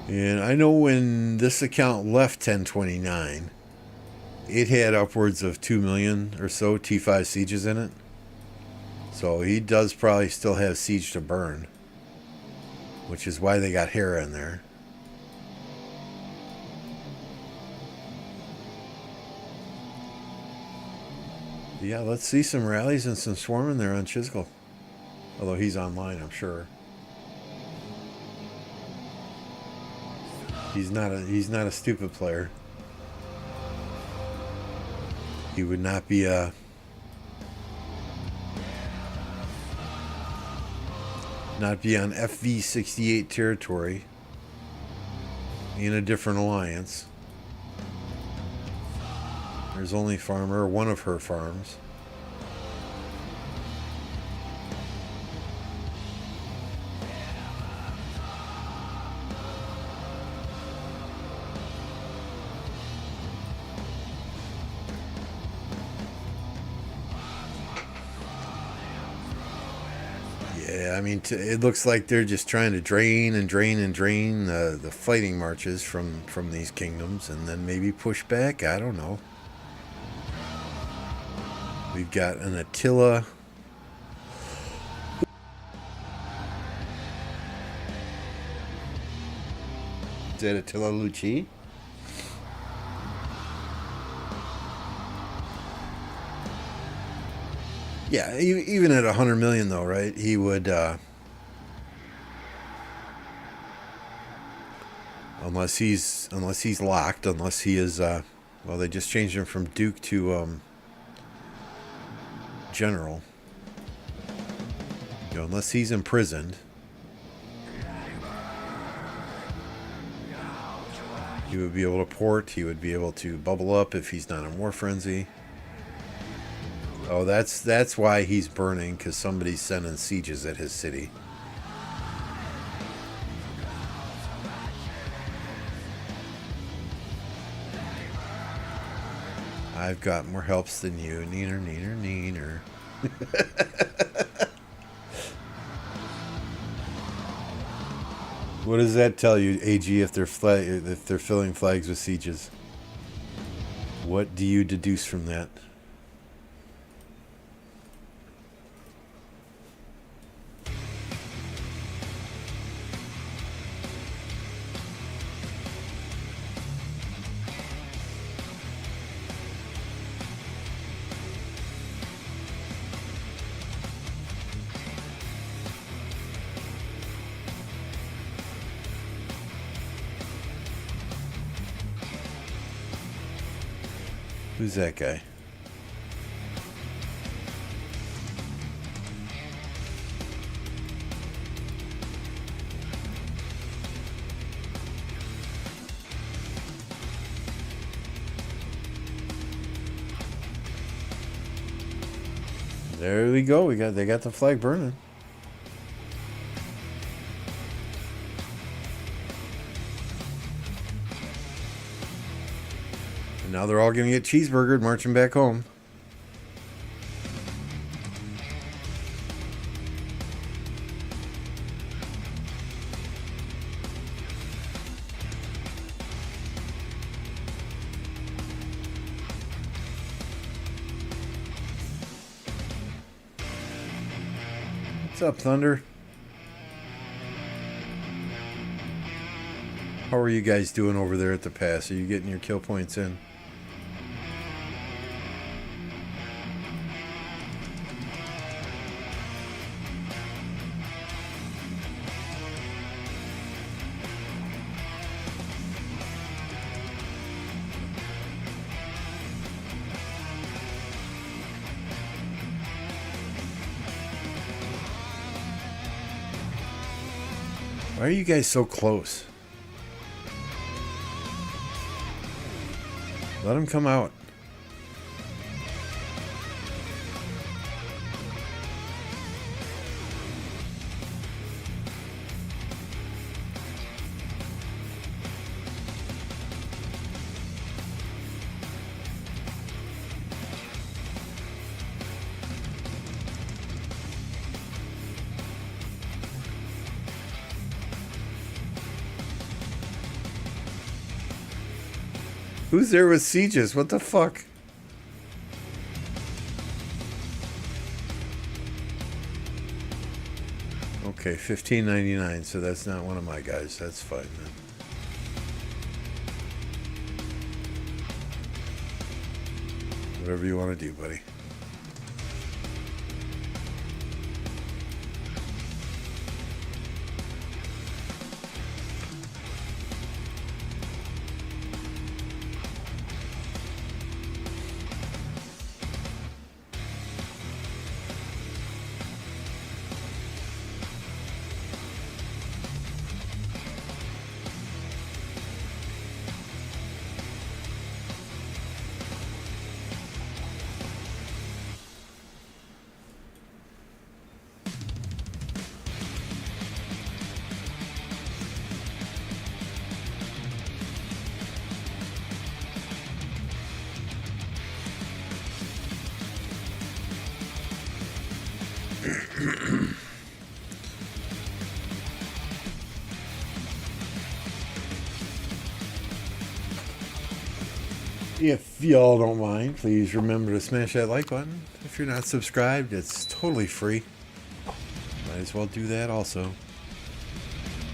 And I know when this account left 1029, it had upwards of 2 million or so T5 sieges in it. So he does probably still have siege to burn, which is why they got Hera in there. Yeah, let's see some rallies and some swarming there on Chisel. Although he's online, I'm sure. He's not a stupid player. He would not be not be on FV68 territory in a different alliance. There's only farmer, one of her farms. Yeah, I mean, it looks like they're just trying to drain and drain and drain the fighting marches from these kingdoms, and then maybe push back. I don't know. We've got an Attila. Is that Attila Luci? Yeah, even at 100 million though, right? He would, unless he's locked, unless he is, well, they just changed him from Duke to General. You know, unless he's imprisoned, he would be able to port. He would be able to bubble up if he's not in War Frenzy. Oh, that's why he's burning, because somebody's sending sieges at his city. I've got more helps than you. Neener, neener, neener. What does that tell you, AG, if they're filling flags with sieges? What do you deduce from that? Who's that guy? There we go. They got the flag burning. Now they're all going to get cheeseburgered marching back home. What's up, Thunder? How are you guys doing over there at the pass? Are you getting your kill points in? Why are you guys so close? Let him come out. Who's there with sieges? What the fuck? Okay, $15.99, so that's not one of my guys. That's fine then. Whatever you want to do, buddy. If y'all don't mind, please remember to smash that like button. If you're not subscribed, it's totally free. Might as well do that also.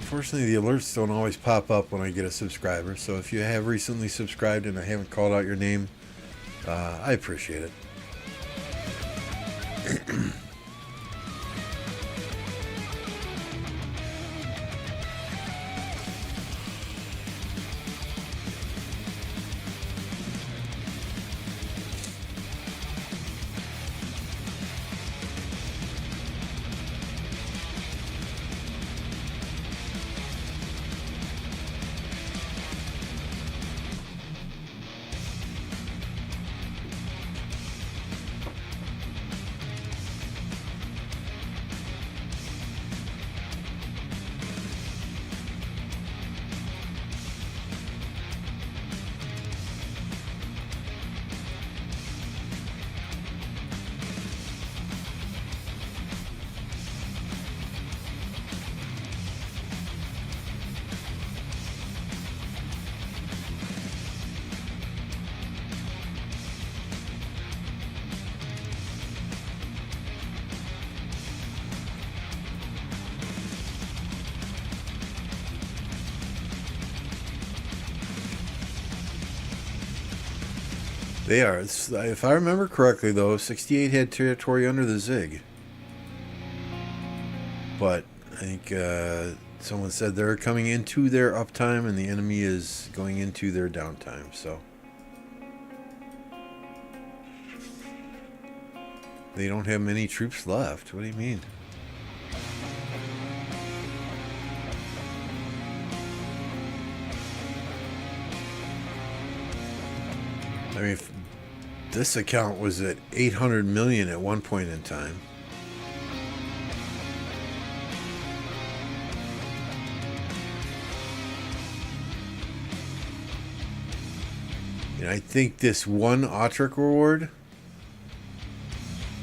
Unfortunately, the alerts don't always pop up when I get a subscriber, so if you have recently subscribed and I haven't called out your name, I appreciate it. They are. If I remember correctly, though, 68 had territory under the Zig. But I think someone said they're coming into their uptime and the enemy is going into their downtime. So they don't have many troops left. What do you mean? I mean, this account was at 800 million at one point in time. And I think this one Autric reward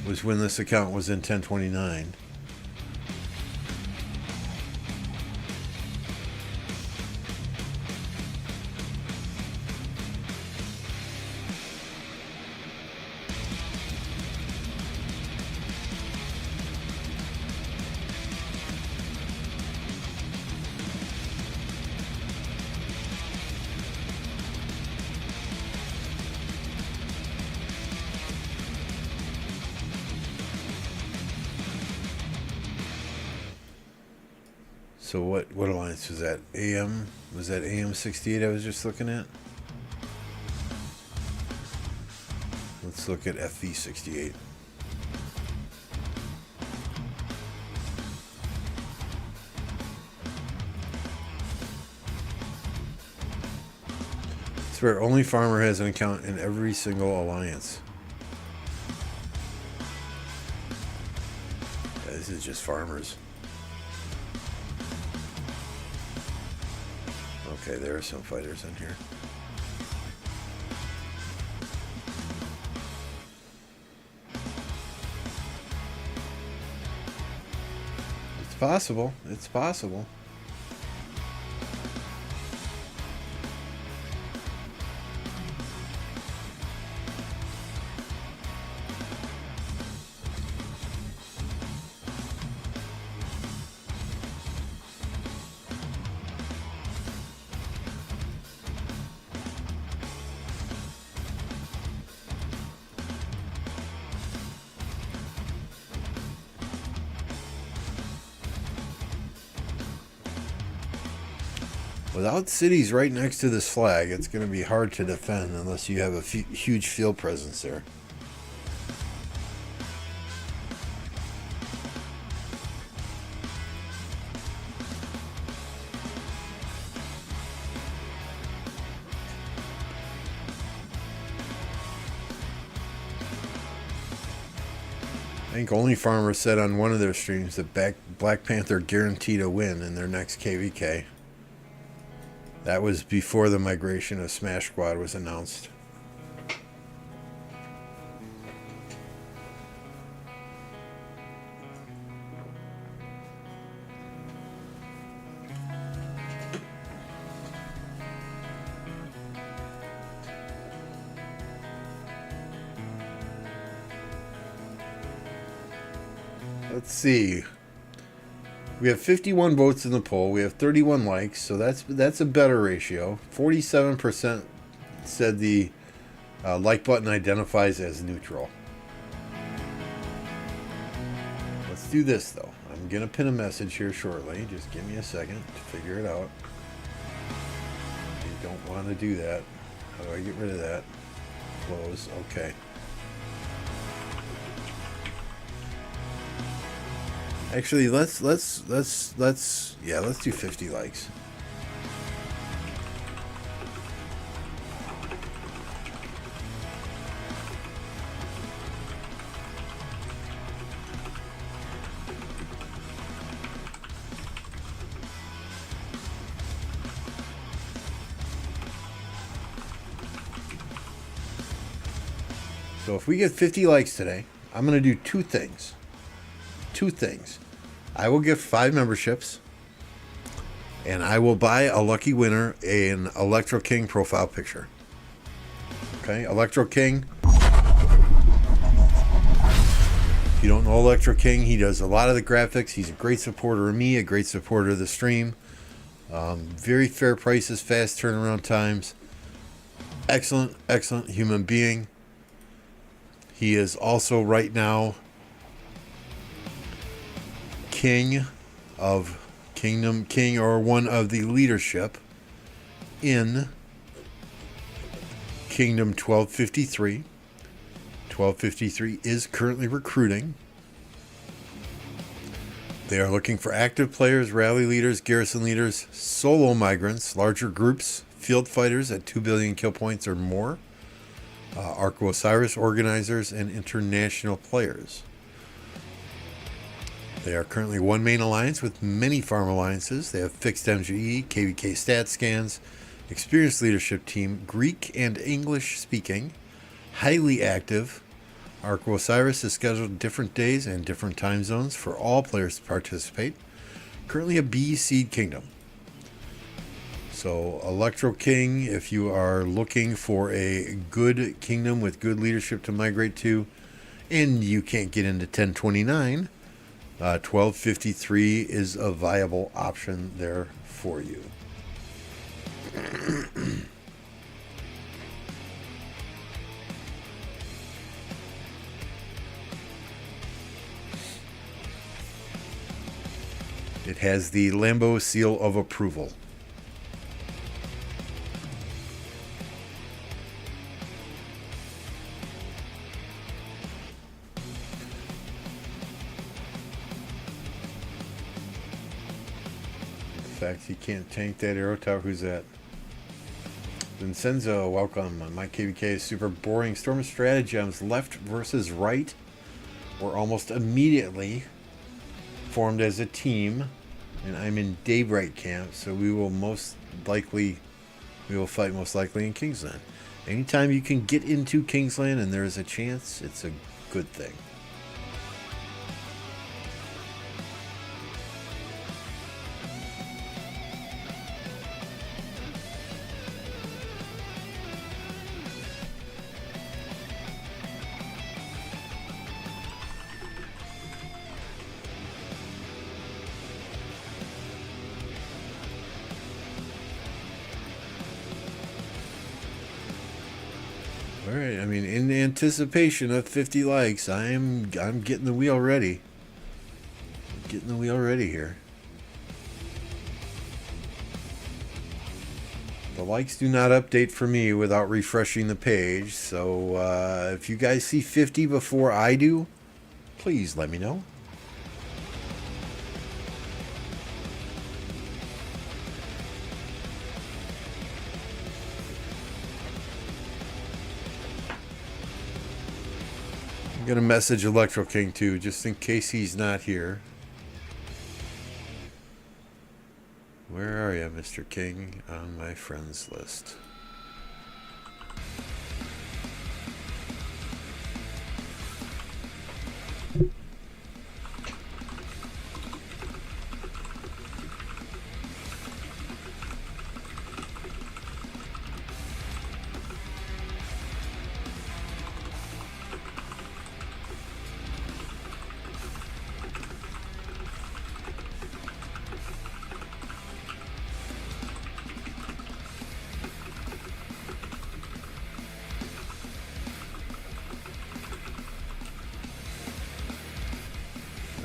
was when this account was in 1029. So what alliance was that? AM? Was that AM 68 I was just looking at? Let's look at FV 68. swear, only farmer has an account in every single alliance. Yeah, this is just farmers. Okay, there are some fighters in here. It's possible. It's possible. Without cities right next to this flag, it's going to be hard to defend unless you have a huge field presence there. I think Only Farmer said on one of their streams that Black Panther guaranteed a win in their next KvK. That was before the migration of Smash Squad was announced. Let's see. We have 51 votes in the poll. We have 31 likes, so that's a better ratio. 47% said the like button identifies as neutral. Let's do this, though. I'm going to pin a message here shortly. Just give me a second to figure it out. You don't want to do that. How do I get rid of that? Close. Okay. Actually, let's do 50 likes. So if we get 50 likes today, I'm going to do two things. I will give 5 memberships, and I will buy a lucky winner an Electro King profile picture. Okay, Electro King. If you don't know Electro King, he does a lot of the graphics. He's a great supporter of me, a great supporter of the stream. Very fair prices, fast turnaround times. Excellent human being. He is also right now king of Kingdom, king or one of the leadership in Kingdom 1253. 1253 is currently recruiting. They are looking for active players, rally leaders, garrison leaders, solo migrants, larger groups, field fighters at 2 billion kill points or more, Arco Osiris organizers, and international players. They are currently one main alliance with many farm alliances. They have fixed MGE, KvK stat scans, experienced leadership team, Greek and English speaking, highly active. Arco Osiris is scheduled different days and different time zones for all players to participate. Currently a B seed kingdom. So Electro King, if you are looking for a good kingdom with good leadership to migrate to, and you can't get into 1029, 1253 is a viable option there for you. It has the Lambo seal of approval. In fact, he can't tank that arrow tower. Who's that? Vincenzo, welcome. My KvK is super boring. Storm stratagems left versus right were almost immediately formed as a team, and I'm in Daybreak camp, so we will fight most likely in Kingsland. Anytime you can get into Kingsland and there is a chance, it's a good thing. Alright, I mean, in anticipation of 50 likes, I'm getting the wheel ready. Getting the wheel ready here. The likes do not update for me without refreshing the page, so if you guys see 50 before I do, please let me know. I'm going to message Electro King too, just in case he's not here. Where are you, Mr. King, on my friends list?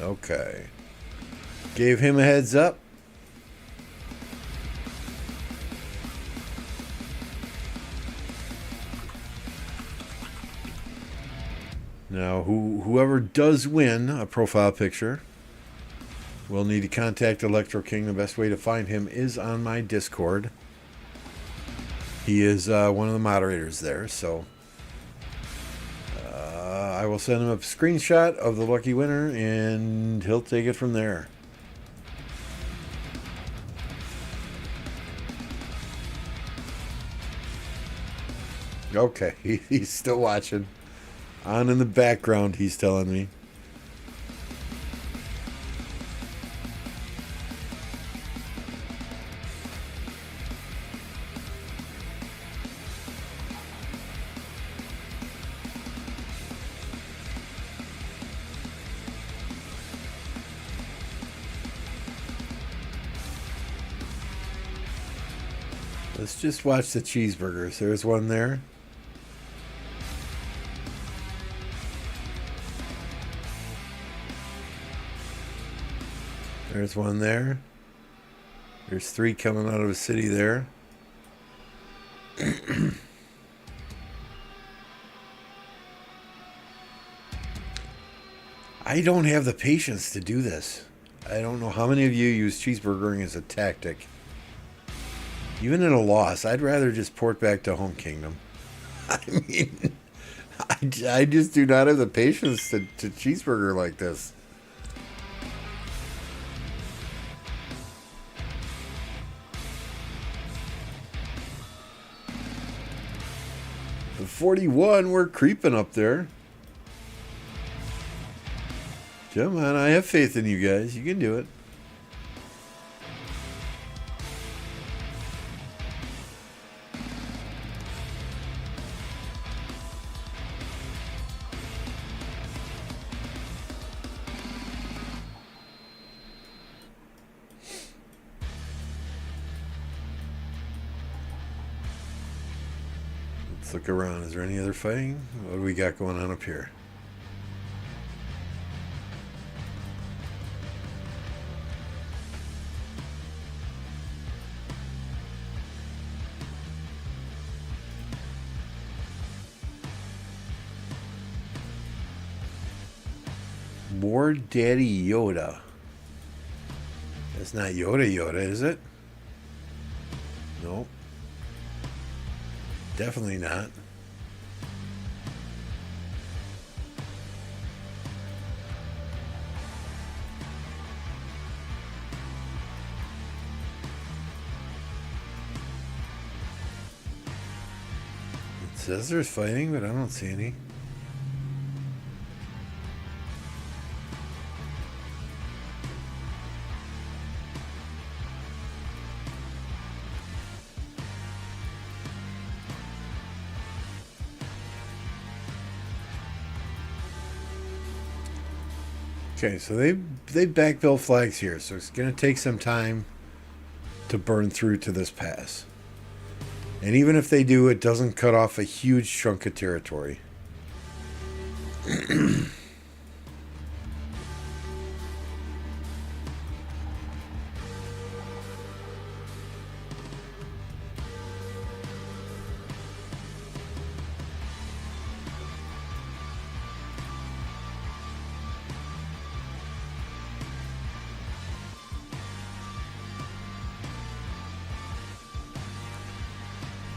Okay. Gave him a heads up. Now, whoever does win a profile picture will need to contact Electro King. The best way to find him is on my Discord. He is one of the moderators there, so I will send him a screenshot of the lucky winner, and he'll take it from there. Okay, he's still watching. On in the background, he's telling me. Let's just watch the cheeseburgers. There's one there. There's one there. There's 3 coming out of a city there. I don't have the patience to do this. I don't know how many of you use cheeseburgering as a tactic. Even in a loss, I'd rather just port back to home kingdom. I mean, I just do not have the patience to cheeseburger like this. The 41, we're creeping up there. Come on, I have faith in you guys. You can do it. Let's look around. Is there any other fighting? What do we got going on up here? More Daddy Yoda. That's not Yoda, is it? Nope. Definitely not. It says there's fighting, but I don't see any. Okay, so they backbuilt flags here, so it's going to take some time to burn through to this pass. And even if they do, it doesn't cut off a huge chunk of territory.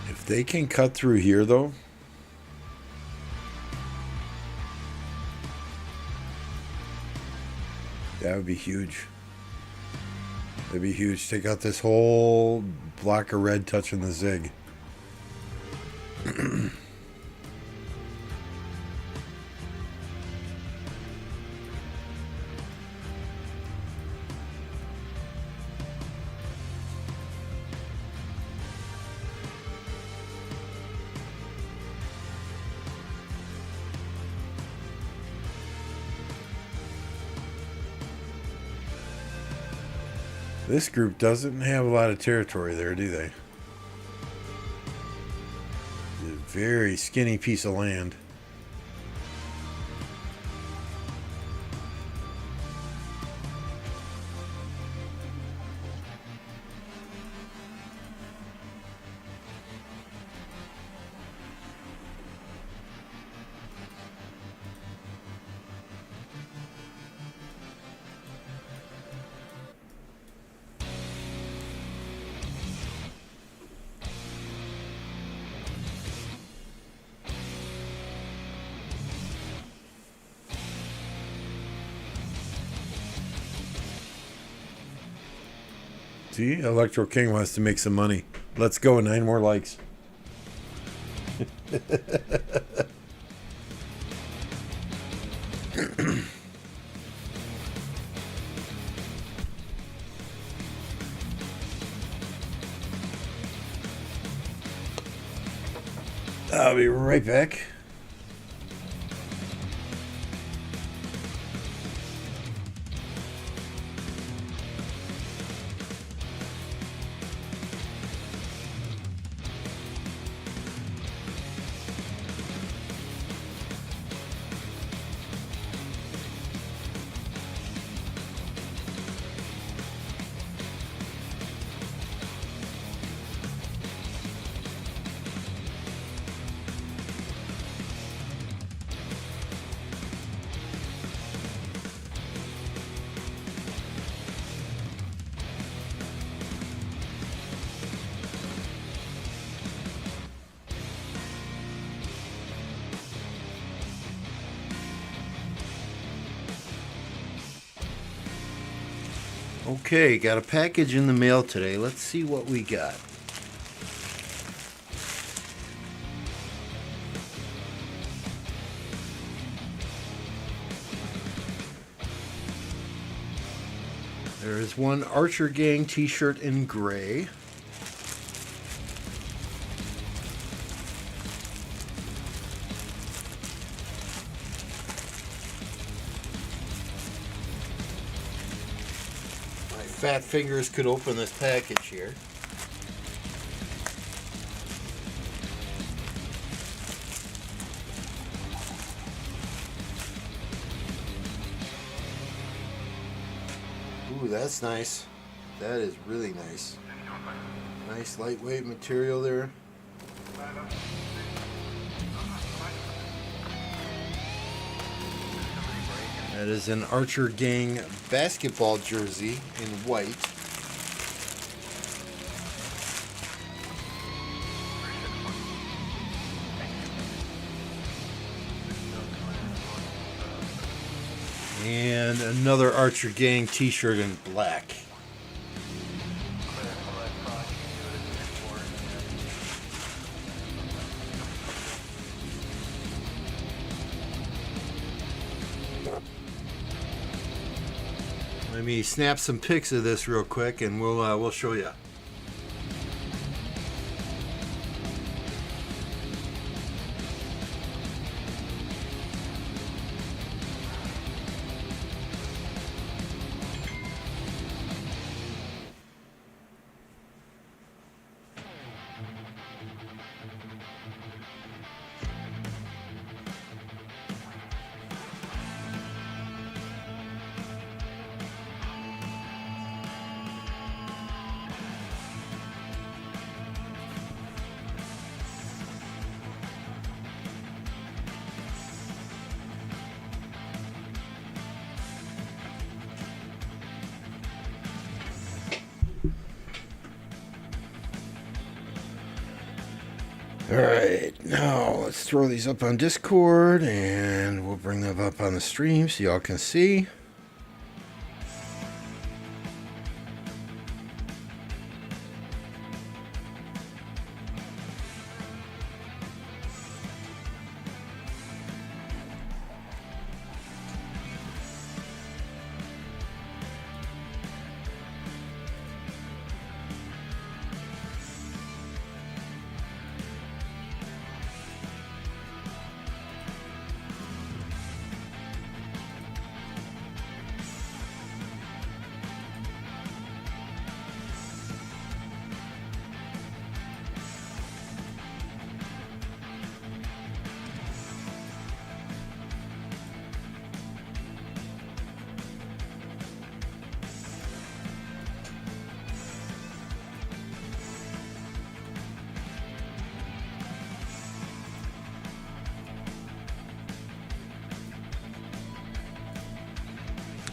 If they can cut through here, though, that would be huge. That'd be huge. Take out this whole block of red touching the zig. This group doesn't have a lot of territory there, do they? It's a very skinny piece of land. See, Electro King wants to make some money. Let's go, 9 more likes. I'll be right back. Okay, got a package in the mail today. Let's see what we got. There is one Archer Gang t-shirt in gray. Fat fingers could open this package here. Ooh, that's nice. That is really nice. Nice lightweight material there. That is an Archer Gang basketball jersey in white. And another Archer Gang t-shirt in black. Let me snap some pics of this real quick and we'll show you. Alright, now let's throw these up on Discord and we'll bring them up on the stream so y'all can see.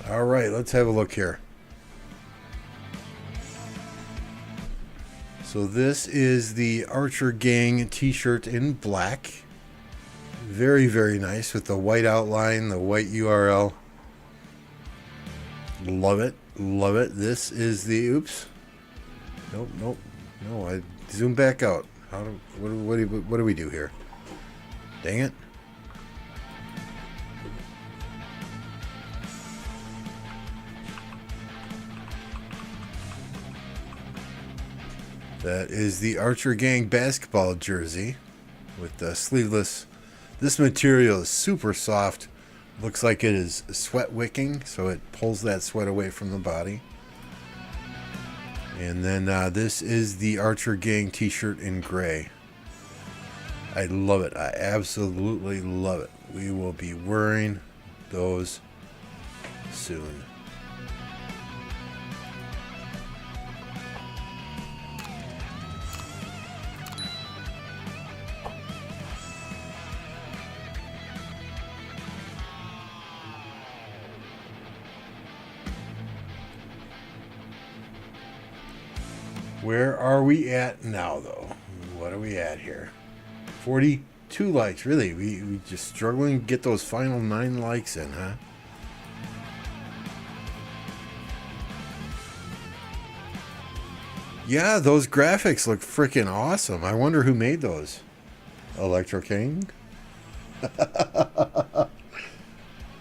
All right, let's have a look here. So this is the Archer Gang t-shirt in black. Very, very nice with the white outline, the white URL. Love it. Love it. This is the, oops. Nope, nope. No, I zoom back out. What do we do here? Dang it. That is the Archer Gang basketball jersey with the sleeveless. This material is super soft. Looks like it is sweat wicking, so it pulls that sweat away from the body. And then this is the Archer Gang t-shirt in gray. I love it. I absolutely love it. We will be wearing those soon. Where are we at now, though? What are we at here? 42 likes. Really? We just struggling to get those final 9 likes in, huh? Yeah, those graphics look freaking awesome. I wonder who made those. Electro King?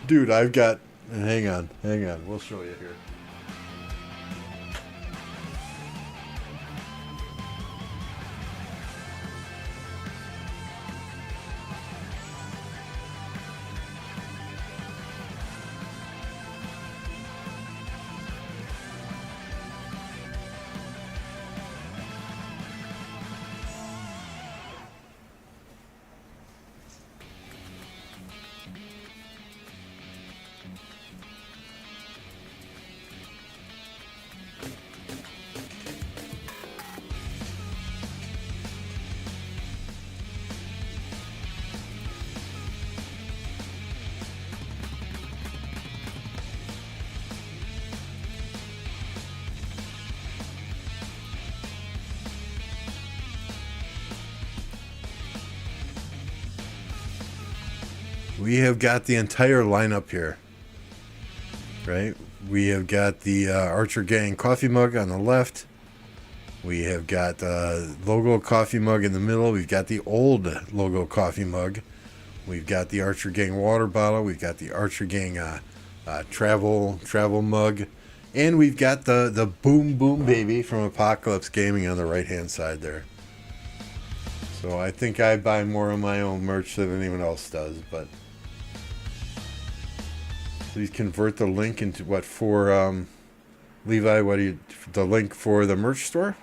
Dude, I've got... Hang on. We'll show you here. We have got the entire lineup here. right? We have got the Archer Gang coffee mug on the left. We have got the logo coffee mug in the middle. We've got the old logo coffee mug. We've got the Archer Gang water bottle. We've got the Archer Gang travel mug. And we've got the Boom Boom Baby from Apocalypse Gaming on the right-hand side there. So I think I buy more of my own merch than anyone else does, but please convert the link into what for Levi, what do you the link for the merch store?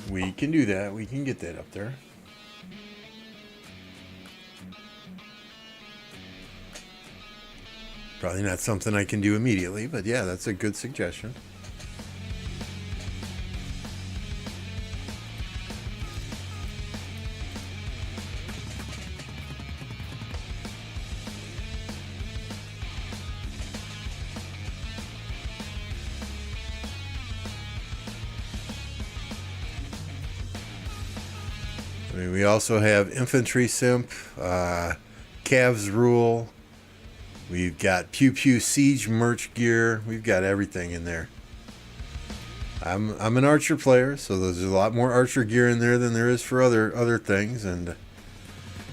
We can do that. We can get that up there. Probably not something I can do immediately, but yeah, that's a good suggestion. I mean, we also have Infantry Simp, Cavs Rule. We've got Pew Pew Siege merch gear. We've got everything in there. I'm an Archer player, so there's a lot more Archer gear in there than there is for other things. And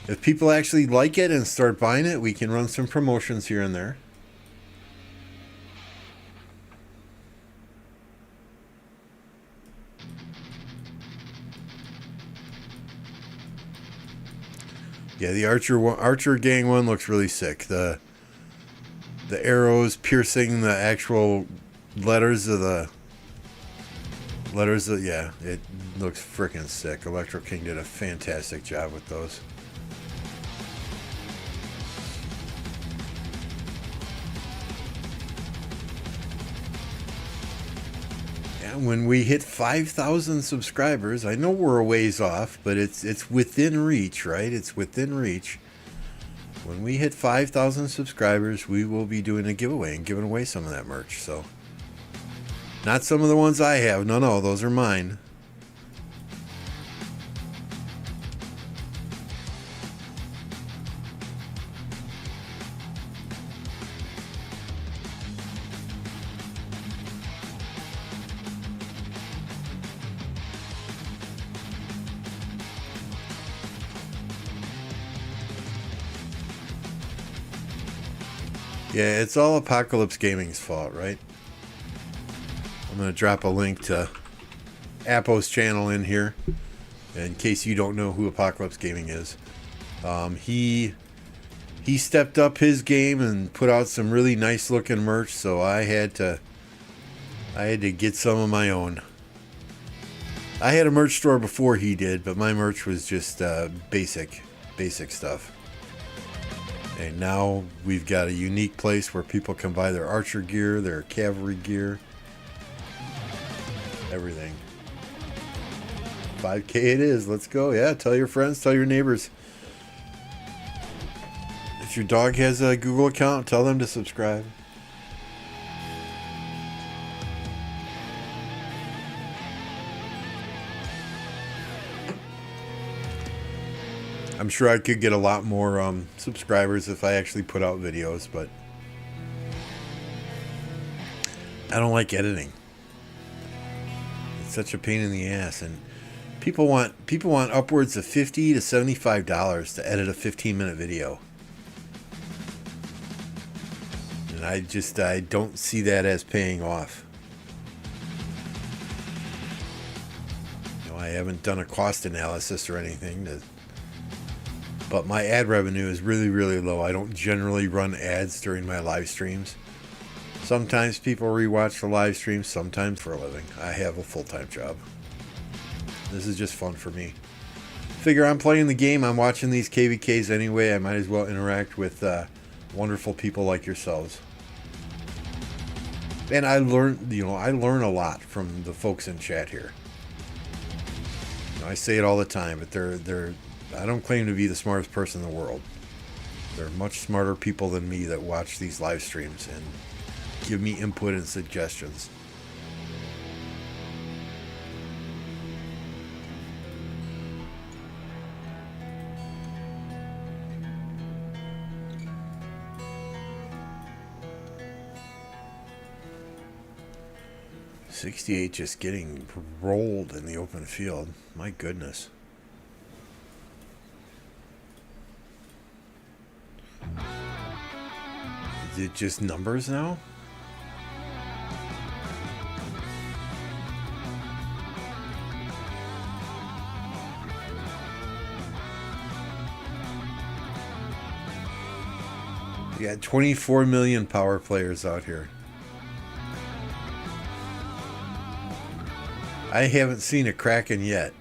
if people actually like it and start buying it, we can run some promotions here and there. Yeah, the Archer Gang one looks really sick. The arrows piercing the actual letters of yeah, it looks freaking sick. Electro King did a fantastic job with those. And when we hit 5,000 subscribers, I know we're a ways off, but it's within reach, right? It's within reach. When we hit 5,000 subscribers, we will be doing a giveaway and giving away some of that merch. So, not some of the ones I have. No, those are mine. Yeah, it's all Apocalypse Gaming's fault, right? I'm going to drop a link to Apo's channel in here, in case you don't know who Apocalypse Gaming is. He stepped up his game and put out some really nice looking merch, so I had to get some of my own. I had a merch store before he did, but my merch was just basic stuff. And now we've got a unique place where people can buy their Archer gear, their cavalry gear, everything. 5K it is. Let's go. Yeah, tell your friends, tell your neighbors. If your dog has a Google account, tell them to subscribe. I'm sure I could get a lot more subscribers if I actually put out videos, but I don't like editing. It's such a pain in the ass, and people want upwards of $50 to $75 to edit a 15-minute video. And I don't see that as paying off. You know, I haven't done a cost analysis or anything but my ad revenue is really, really low. I don't generally run ads during my live streams. Sometimes people rewatch the live streams, sometimes for a living. I have a full-time job. This is just fun for me. Figure I'm playing the game, I'm watching these KvKs anyway, I might as well interact with wonderful people like yourselves. And I learn a lot from the folks in chat here. You know, I say it all the time, but I don't claim to be the smartest person in the world. There are much smarter people than me that watch these live streams and give me input and suggestions. 68 just getting rolled in the open field. My goodness. Is it just numbers now? You got 24 million power players out here. I haven't seen a Kraken yet.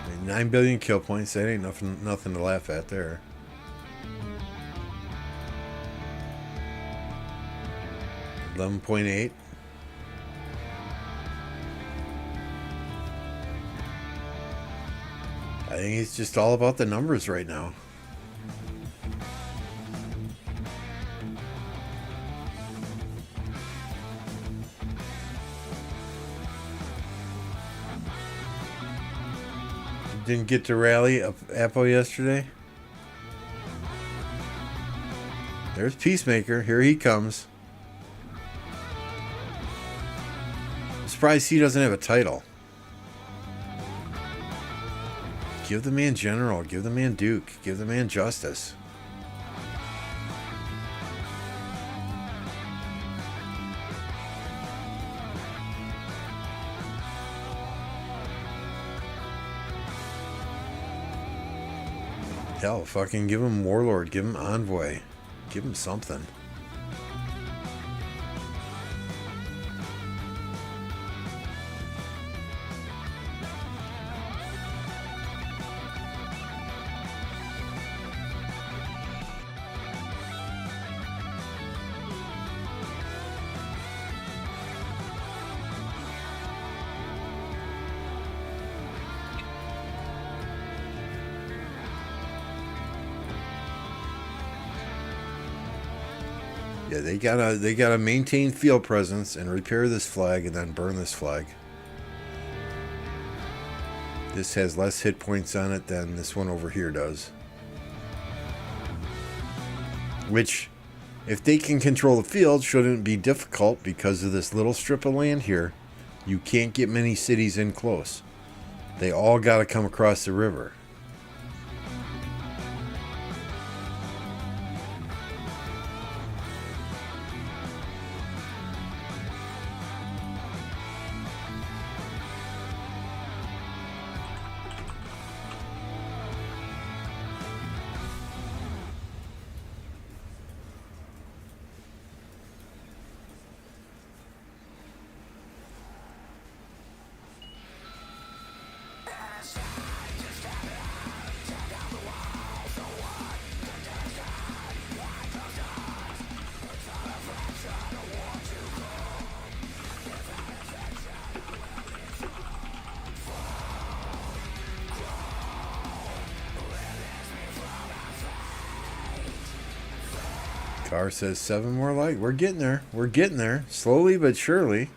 And 9 billion kill points. That ain't nothing to laugh at there. $11.8. I think it's just all about the numbers right now. Didn't get to rally up Apo yesterday. There's Peacemaker. Here he comes. I'm surprised he doesn't have a title. Give the man General. Give the man Duke. Give the man Justice. Hell, fucking give him Warlord. Give him Envoy. Give him something. Yeah, they gotta maintain field presence and repair this flag and then burn this flag. This has less hit points on it than this one over here does. Which, if they can control the field, shouldn't be difficult because of this little strip of land here. You can't get many cities in close. They all gotta come across the river. Car says 7 more light. We're getting there. We're getting there. Slowly but surely.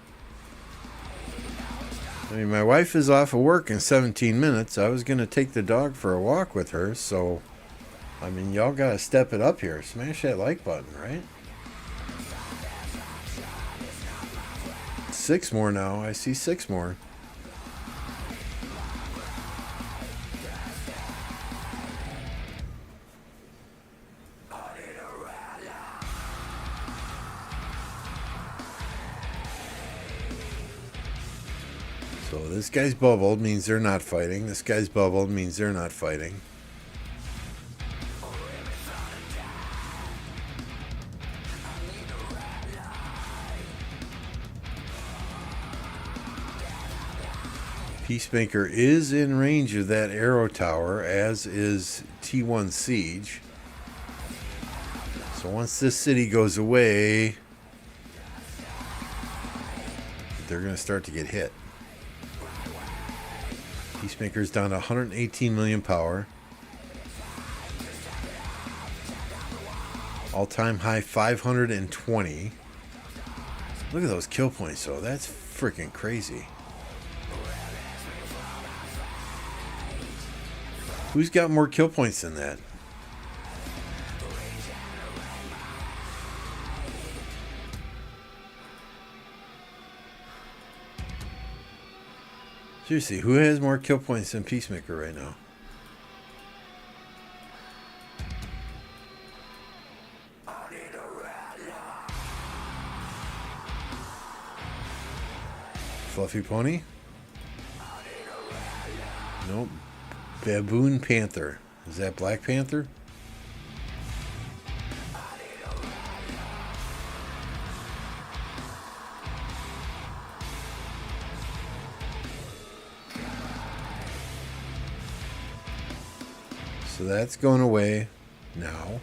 I mean, my wife is off of work in 17 minutes. I was going to take the dog for a walk with her. So, I mean, y'all got to step it up here. Smash that like button, right? 6 more now. I see 6 more. So this guy's bubbled, means they're not fighting. This guy's bubbled, means they're not fighting. Peacemaker is in range of that arrow tower, as is T1 Siege. So once this city goes away, they're going to start to get hit. Peacemaker's down to 118 million power. All-time high 520. Look at those kill points, though. That's freaking crazy. Who's got more kill points than that? Seriously, who has more kill points than Peacemaker right now? Fluffy Pony? Nope. Baboon Panther. Is that Black Panther? So that's going away now.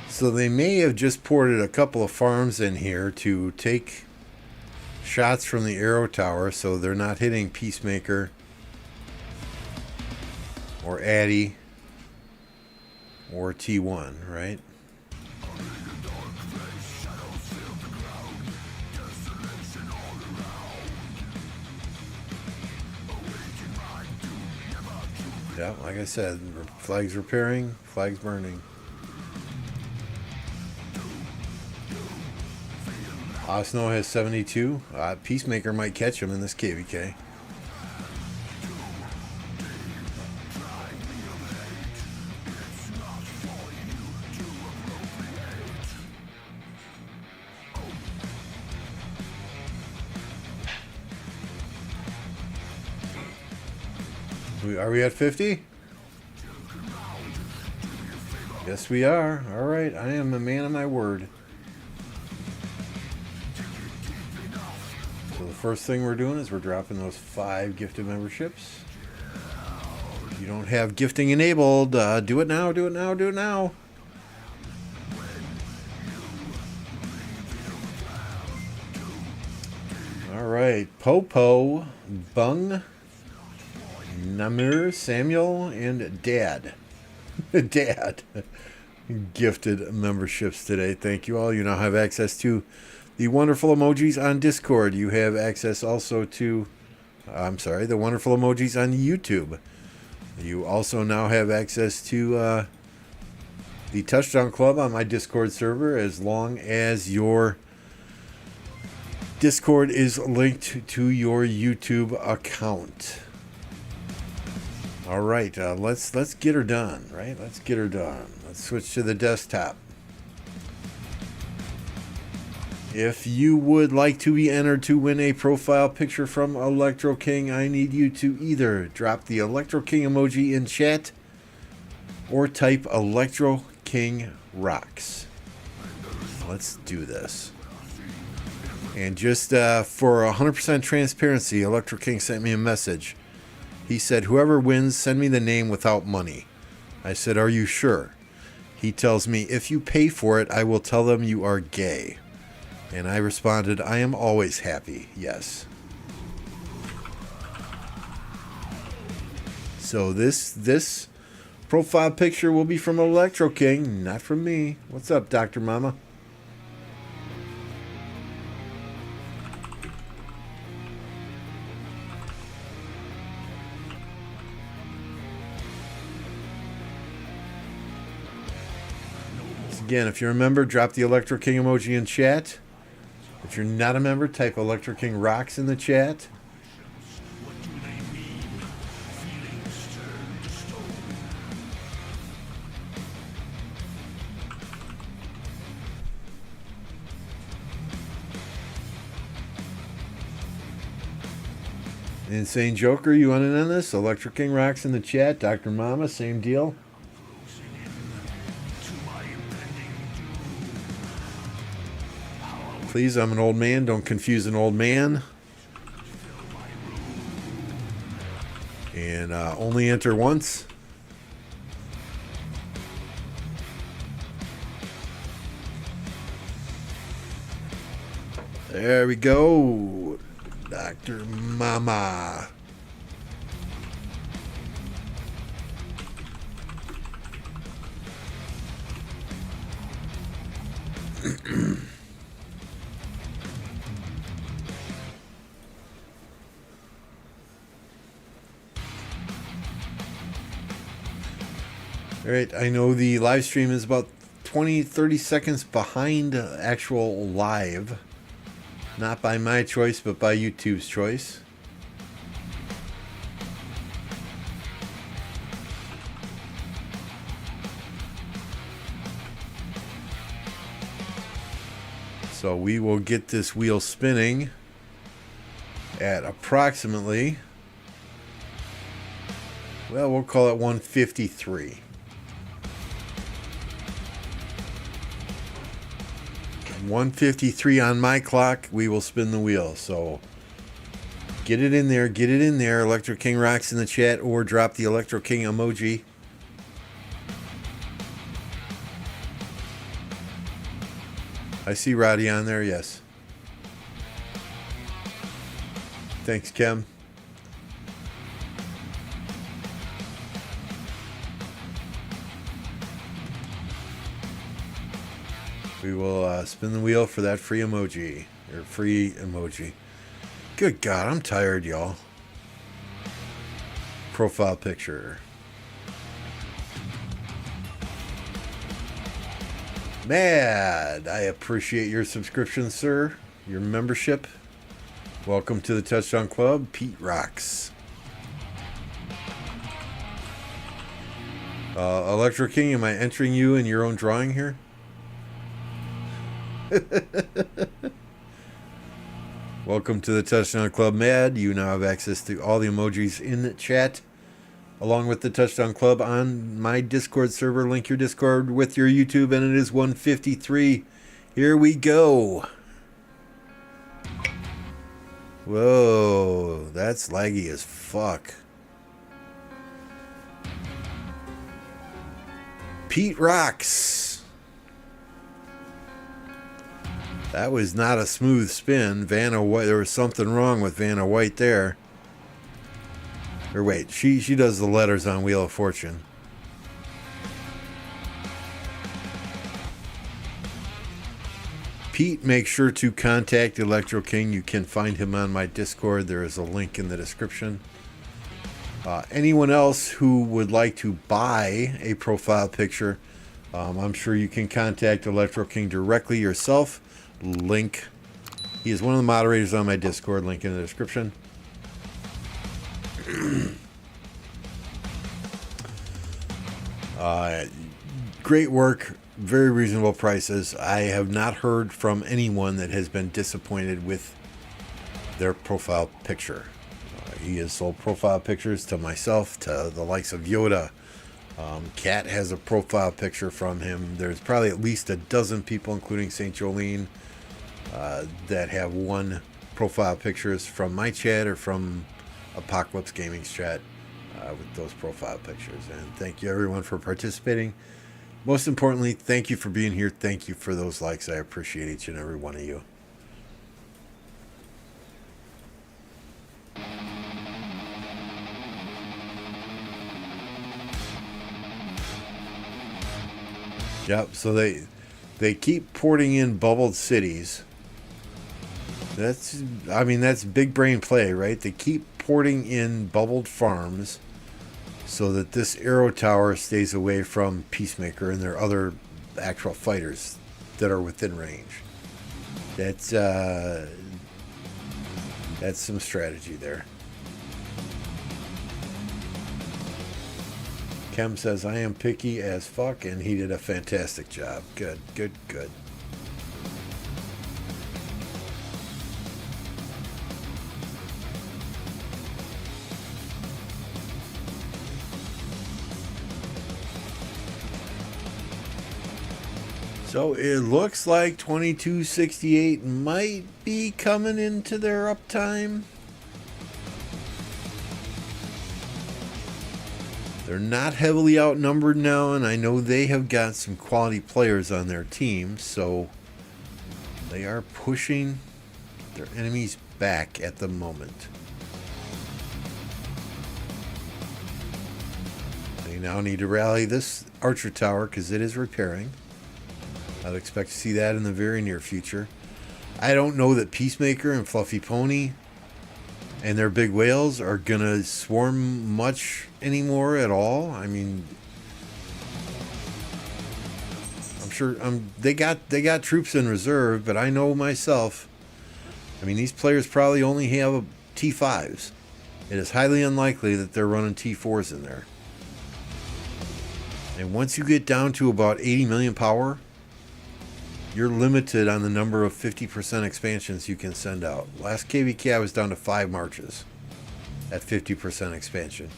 So they may have just ported a couple of farms in here to take shots from the arrow tower, so they're not hitting Peacemaker or Addy or T1, right? Yeah, like I said, flags repairing, flags burning. Osno has 72. Peacemaker might catch him in this KvK. Are we at 50? Yes, we are. All right, I am a man of my word. So the first thing we're doing is we're dropping those 5 gifted memberships. If you don't have gifting enabled, do it now, do it now, do it now. All right, Popo, Bung, Namir, Samuel, and Dad. Dad. Gifted memberships today. Thank you all. You now have access to the wonderful emojis on Discord. You have access also to, the wonderful emojis on YouTube. You also now have access to the Touchdown Club on my Discord server, as long as your Discord is linked to your YouTube account. All right, let's get her done, right? Let's get her done. Let's switch to the desktop. If you would like to be entered to win a profile picture from Electro King, I need you to either drop the Electro King emoji in chat or type Electro King rocks. Let's do this. And just for 100% transparency, Electro King sent me a message. He said, whoever wins, send me the name without money. I said, are you sure? He tells me, if you pay for it, I will tell them you are gay. And I responded, I am always happy, yes. So this profile picture will be from Electro King, not from me. What's up, Dr. Mama? Again, if you're a member, drop the Electro King emoji in chat. If you're not a member, type Electro King rocks in the chat. Insane Joker, you want in on this? Electro King rocks in the chat. Dr. Mama, same deal. Please, I'm an old man. Don't confuse an old man. And only enter once. There we go. Dr. Mama. Alright, I know the live stream is about 20-30 seconds behind actual live. Not by my choice, but by YouTube's choice. So we will get this wheel spinning at approximately, well, we'll call it 153. 153 on my clock, we will spin the wheel. So get it in there, get it in there. Electro King rocks in the chat, or drop the Electro King emoji. I see Roddy on there, yes. Thanks, Kim. We will spin the wheel for that free emoji. Or free emoji. Good God, I'm tired, y'all. Profile picture. Mad, I appreciate your subscription, sir. Your membership. Welcome to the Touchdown Club. Pete rocks. Electro King, am I entering you in your own drawing here? Welcome to the Touchdown Club, Mad. You now have access to all the emojis in the chat, along with the Touchdown Club on my Discord server. Link your Discord with your YouTube, and it is 153. Here we go. Whoa, that's laggy as fuck. Pete rocks. That was not a smooth spin. Vanna White, there was something wrong with Vanna White there. Or wait, she does the letters on Wheel of Fortune. Pete, make sure to contact Electro King. You can find him on my Discord. There is a link in the description. Anyone else who would like to buy a profile picture, I'm sure you can contact Electro King directly yourself. Link. He is one of the moderators on my Discord. Link in the description. Great work. Very reasonable prices. I have not heard from anyone that has been disappointed with their profile picture. He has sold profile pictures to myself, to the likes of Yoda. Kat has a profile picture from him. There's probably at least a dozen people, including St. Jolene, that have won profile pictures from my chat or from Apocalypse Gaming's chat with those profile pictures. And thank you everyone for participating. Most importantly, thank you for being here. Thank you for those likes. I appreciate each and every one of you. Yep, so they keep porting in bubbled cities. That's big brain play, right? They keep porting in bubbled farms so that this arrow tower stays away from Peacemaker and their other actual fighters that are within range. That's some strategy there. Kem says, I am picky as fuck, and he did a fantastic job. Good, good, good. So it looks like 2268 might be coming into their uptime. They're not heavily outnumbered now, and I know they have got some quality players on their team, so they are pushing their enemies back at the moment. They now need to rally this archer tower because it is repairing. I'd expect to see that in the very near future. I don't know that Peacemaker and Fluffy Pony and their big whales are gonna swarm much anymore at all. I mean, I'm sure they got troops in reserve, but I know myself. I mean, these players probably only have T5s. It is highly unlikely that they're running T4s in there. And once you get down to about 80 million power, you're limited on the number of 50% expansions you can send out. Last KvK I was down to 5 marches at 50% expansion.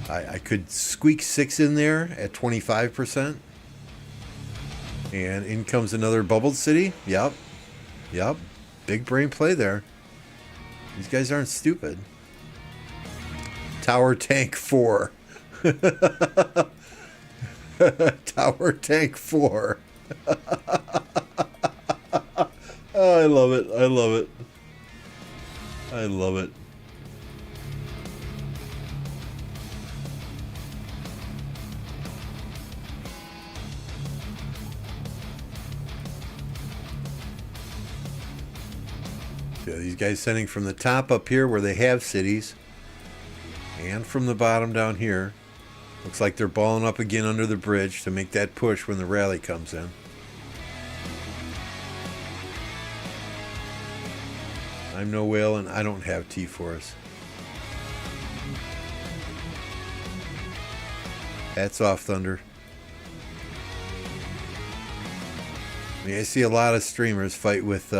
I could squeak 6 in there at 25%. And in comes another bubbled city. Yep. Big brain play there. These guys aren't stupid. Tower Tank 4. Tower Tank 4. Oh, I love it. I love it. I love it. Yeah, these guys sending from the top up here where they have cities and from the bottom down here. Looks like they're balling up again under the bridge to make that push when the rally comes in. I'm no whale and I don't have T4s. Hats off, Thunder. I mean, I see a lot of streamers fight with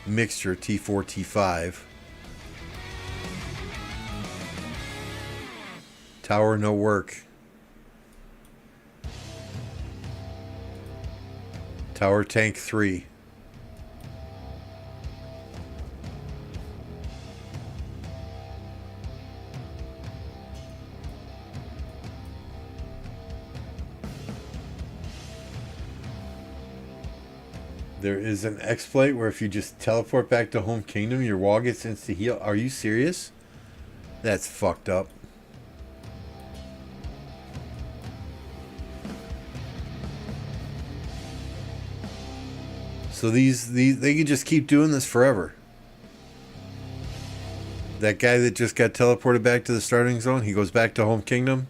mixture T4, T5. Tower no work. Tower Tank 3. There is an exploit where if you just teleport back to home kingdom, your wall gets insta heal. Are you serious? That's fucked up. So these they can just keep doing this forever. That guy that just got teleported back to the starting zone, he goes back to home kingdom.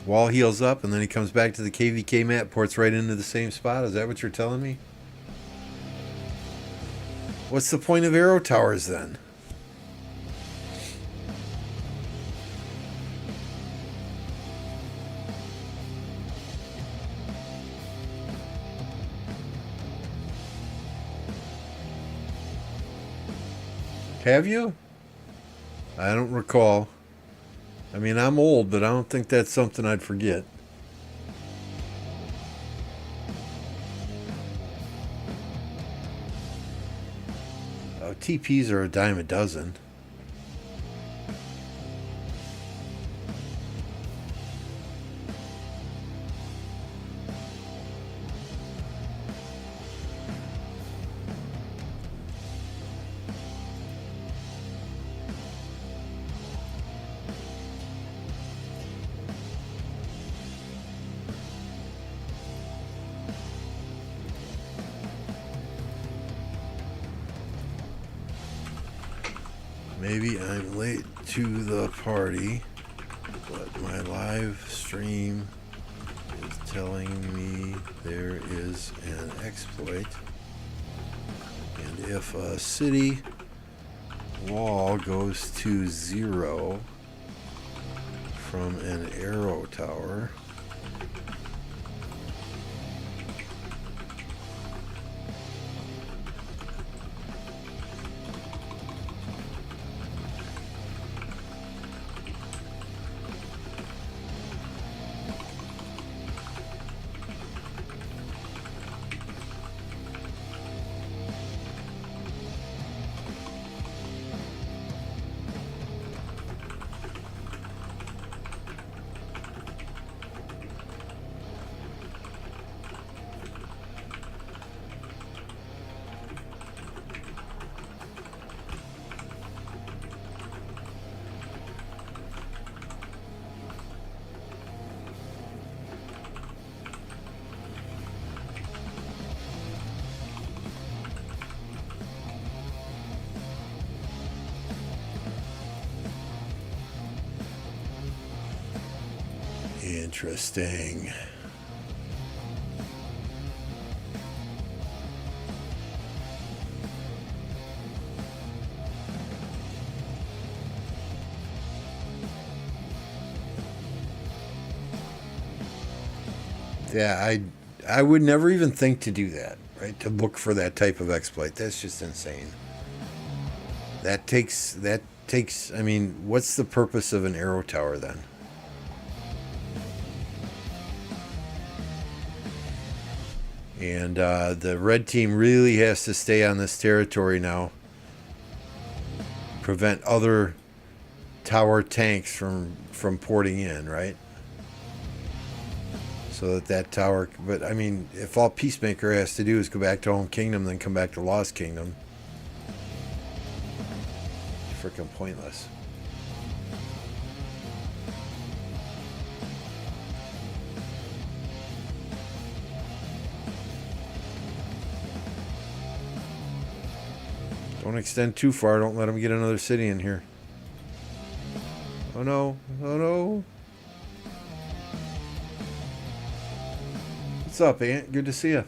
Wall heals up, and then he comes back to the KvK map, ports right into the same spot. Is that what you're telling me? What's the point of arrow towers then? Have you? I don't recall. I mean, I'm old, but I don't think that's something I'd forget. Oh, TPs are a dime a dozen. Maybe I'm late to the party, but my live stream is telling me there is an exploit. And if a city wall goes to 0 from an arrow tower, Interesting. Yeah, I would never even think to do that, right? To look for that type of exploit. That's just insane. That takes I mean, what's the purpose of an arrow tower then? And the red team really has to stay on this territory now. Prevent other tower tanks from porting in, right? So that tower, but I mean, if all Peacemaker has to do is go back to Home Kingdom, then come back to Lost Kingdom, it's freaking pointless. Don't extend too far. Don't let them get another city in here. Oh no! Oh no! What's up, Aunt? Good to see you.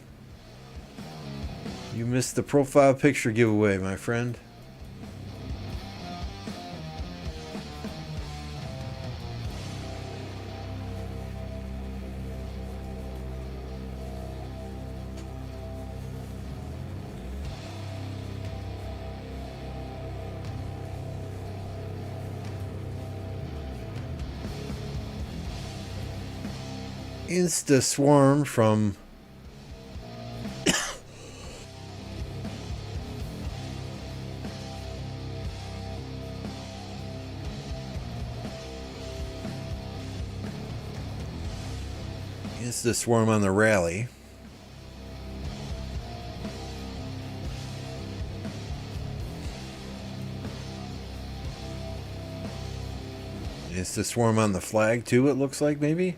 You missed the profile picture giveaway, my friend. Insta Swarm from Insta Swarm on the rally. Insta Swarm on the flag too, it looks like, maybe.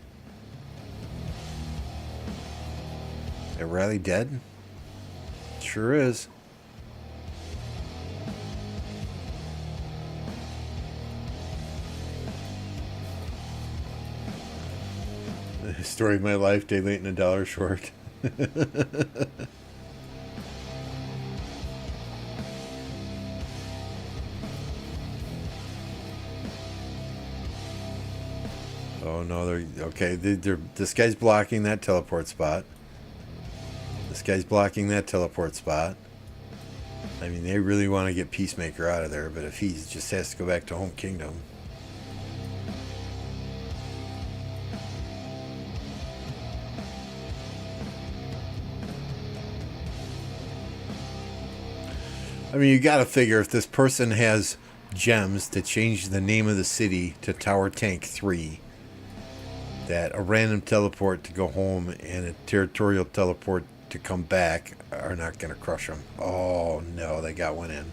A rally dead? Sure is. The story of my life, day late and $1 short. Oh no, they're okay. This guy's blocking that teleport spot. This guy's blocking that teleport spot. I mean, they really want to get Peacemaker out of there, but if he just has to go back to Home Kingdom. I mean, you got to figure if this person has gems to change the name of the city to Tower Tank 3, that a random teleport to go home and a territorial teleport to come back are not going to crush them. Oh no, they got one in.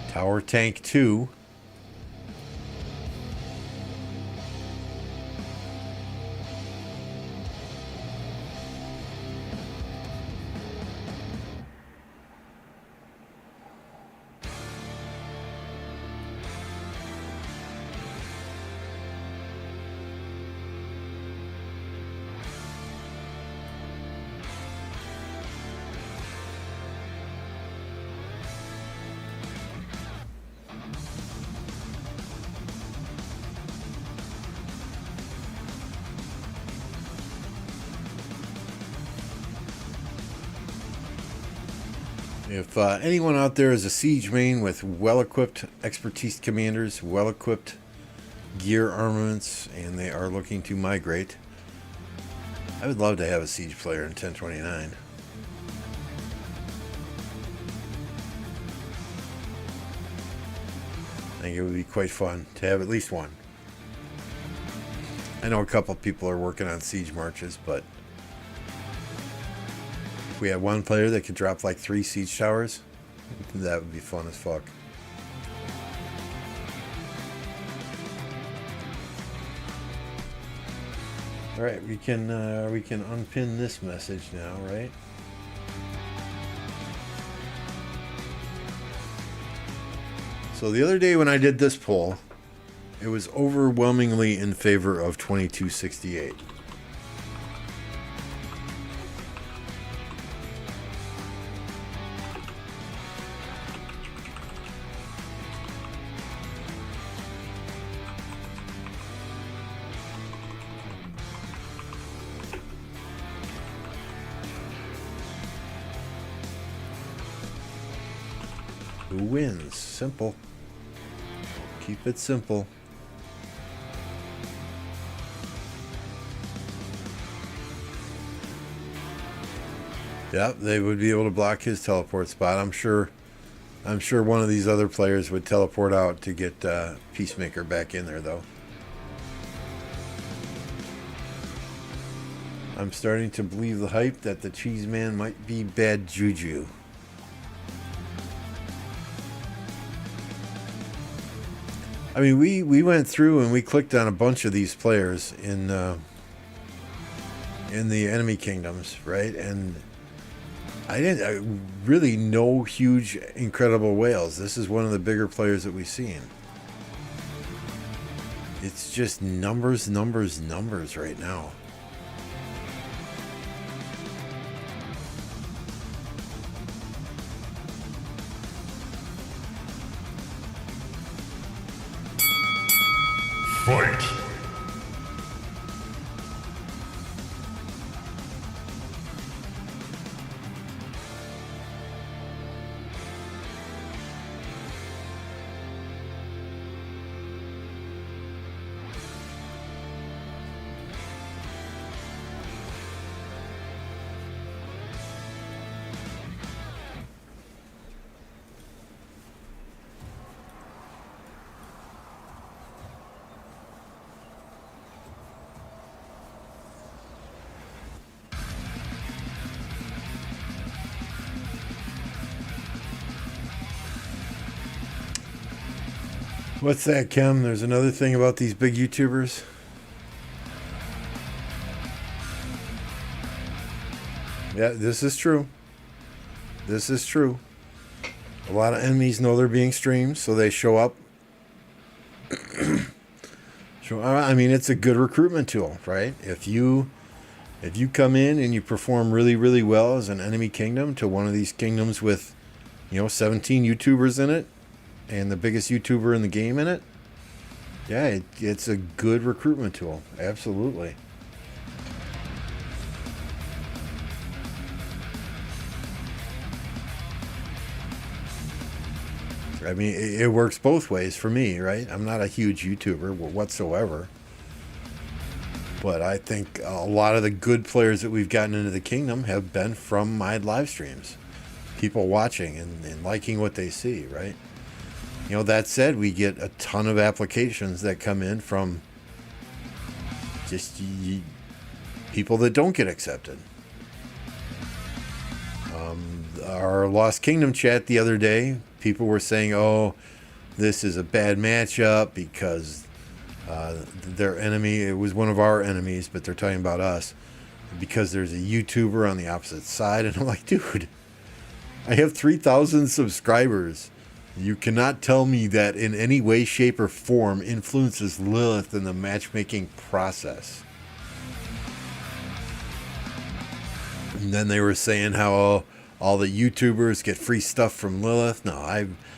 Tower Tank 2. If anyone out there is a siege main with well-equipped expertise commanders, well-equipped gear armaments, and they are looking to migrate, I would love to have a siege player in 1029. I think it would be quite fun to have at least one. I know a couple people are working on siege marches, but if we had one player that could drop like 3 siege towers, that would be fun as fuck. All right, we can unpin this message now, right? So the other day when I did this poll, It was overwhelmingly in favor of 2268. Who wins? Simple. Keep it simple. Yep, they would be able to block his teleport spot. I'm sure one of these other players would teleport out to get Peacemaker back in there, though. I'm starting to believe the hype that the Cheese Man might be bad juju. I mean, we went through and we clicked on a bunch of these players in the enemy kingdoms, right? And I really no huge incredible whales. This is one of the bigger players that we've seen. It's just numbers right now. Fight! What's that, Kim? There's another thing about these big YouTubers. Yeah, this is true. This is true. A lot of enemies know they're being streamed, so they show up. I mean, it's a good recruitment tool, right? If you come in and you perform really well as an enemy kingdom to one of these kingdoms with, 17 YouTubers in it, and the biggest YouTuber in the game in it, yeah, it's a good recruitment tool. Absolutely. I mean, it works both ways for me, right? I'm not a huge YouTuber whatsoever. But I think a lot of the good players that we've gotten into the kingdom have been from my live streams. People watching and liking what they see, right? That said, we get a ton of applications that come in from just people that don't get accepted. Our Lost Kingdom chat the other day, people were saying, oh, this is a bad matchup because their enemy, it was one of our enemies, but they're talking about us, because there's a YouTuber on the opposite side. And I'm like, dude, I have 3,000 subscribers. You cannot tell me that in any way, shape, or form influences Lilith in the matchmaking process. And then they were saying how all the YouTubers get free stuff from Lilith. No,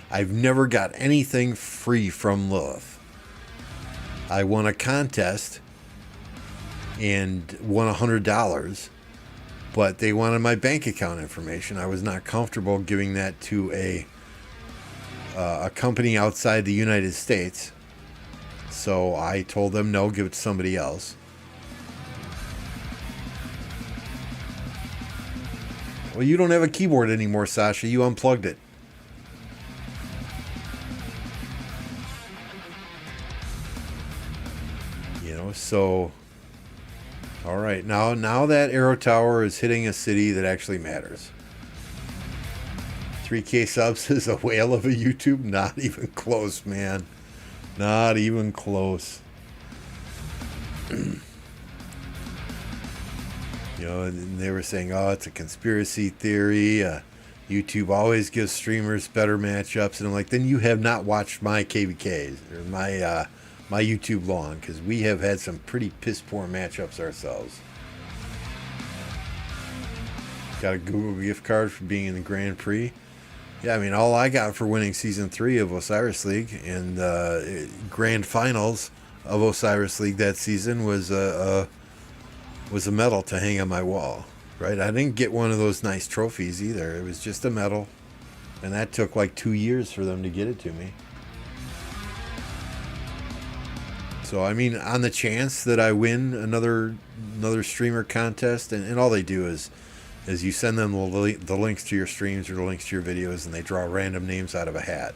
I've never got anything free from Lilith. I won a contest and won $100, but they wanted my bank account information. I was not comfortable giving that to a company outside the United States. So I told them, no, give it to somebody else. Well, you don't have a keyboard anymore, Sasha. You unplugged it. So all right, now that arrow tower is hitting a city that actually matters. 3K subs is a whale of a YouTube. Not even close, man. Not even close. And they were saying, oh, it's a conspiracy theory. YouTube always gives streamers better matchups. And I'm like, then you have not watched my KvKs or my YouTube lawn, because we have had some pretty piss poor matchups ourselves. Got a Google gift card for being in the Grand Prix. Yeah, I mean, all I got for winning Season 3 of Osiris League and Grand Finals of Osiris League that season was a medal to hang on my wall, right? I didn't get one of those nice trophies either. It was just a medal, and that took like 2 years for them to get it to me. So, I mean, on the chance that I win another streamer contest, and all they do is you send them the links to your streams or the links to your videos, and they draw random names out of a hat.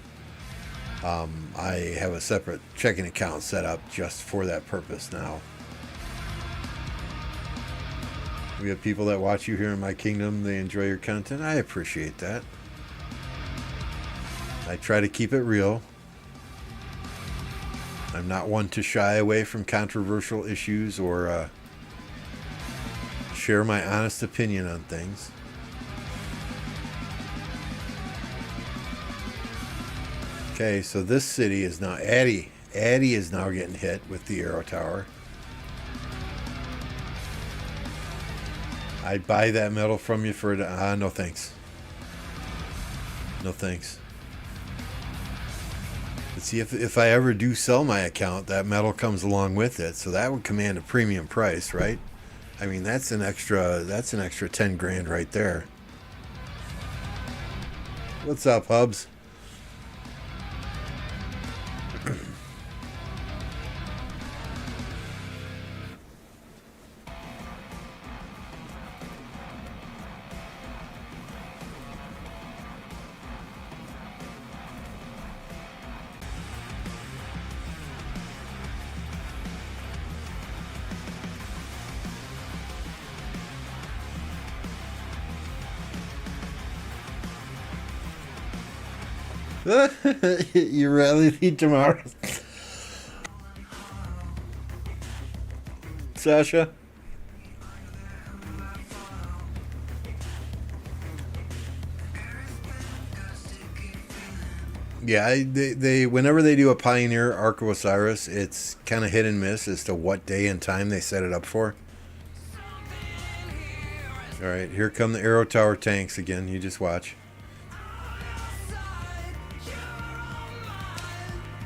I have a separate checking account set up just for that purpose now. We have people that watch you here in my kingdom. They enjoy your content. I appreciate that. I try to keep it real. I'm not one to shy away from controversial issues or share my honest opinion on things. Okay, so this city is now Addy is now getting hit with the arrow tower. I'd buy that medal from you for no thanks. No thanks. But see, if I ever do sell my account, that medal comes along with it, so that would command a premium price, right? I mean, that's an extra 10 grand right there. What's up, Hubs? You really need tomorrow, Sasha. Yeah, they whenever they do a Pioneer Ark of Osiris, it's kind of hit and miss as to what day and time they set it up for. All right, here come the Arrow Tower tanks again. You just watch.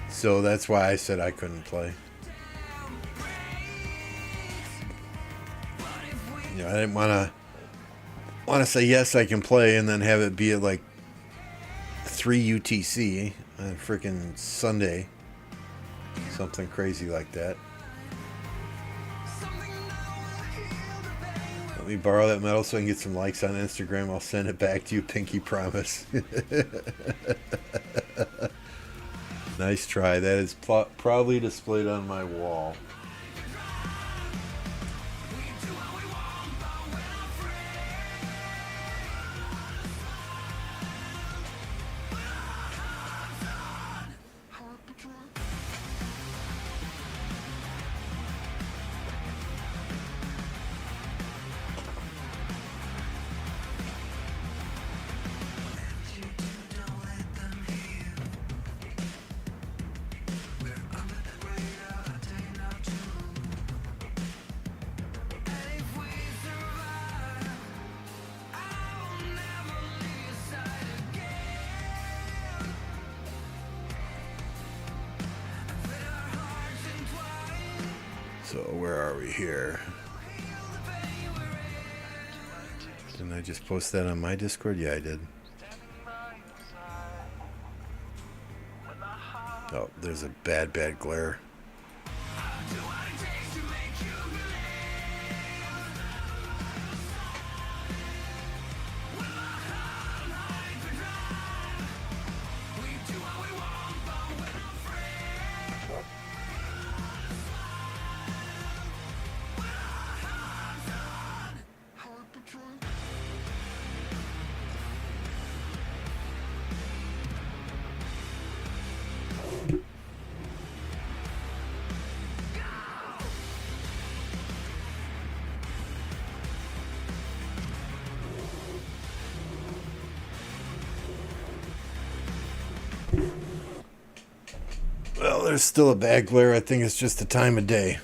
So that's why I said I couldn't play. You know, I didn't want to say yes I can play and then have it be at like 3 UTC on freaking Sunday, something crazy like that. Let me borrow that medal so I can get some likes on Instagram. I'll send it back to you, pinky promise. Nice try. That is probably displayed on my wall. So where are we here? Didn't I just post that on my Discord? Yeah, I did. Oh, there's a bad glare. there's still a bad glare. I think it's just the time of day.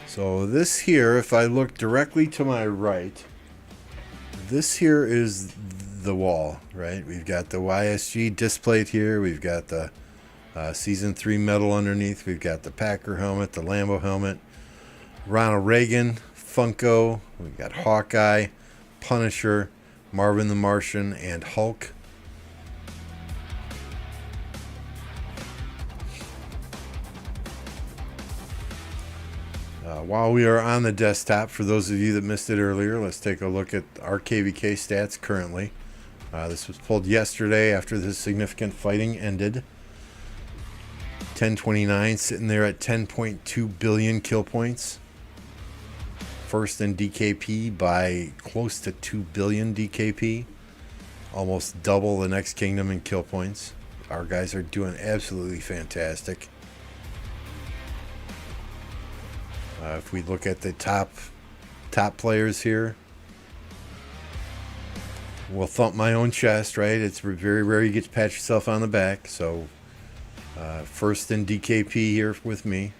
So this here, if I look directly to my right, this here is the wall, right? We've got the YSG display here. We've got the Season 3 medal underneath. We've got the Packer helmet, the Lambo helmet, Ronald Reagan, Funko. We've got Hawkeye, Punisher, Marvin the Martian, and Hulk. While we are on the desktop, for those of you that missed it earlier, let's take a look at our KvK stats currently. This was pulled yesterday after the significant fighting ended. 1029 sitting there at 10.2 billion kill points. First in DKP by close to 2 billion DKP. Almost double the next kingdom in kill points. Our guys are doing absolutely fantastic. If we look at the top players here, we'll thump my own chest, right? It's very rare you get to pat yourself on the back. So first in DKP here with me.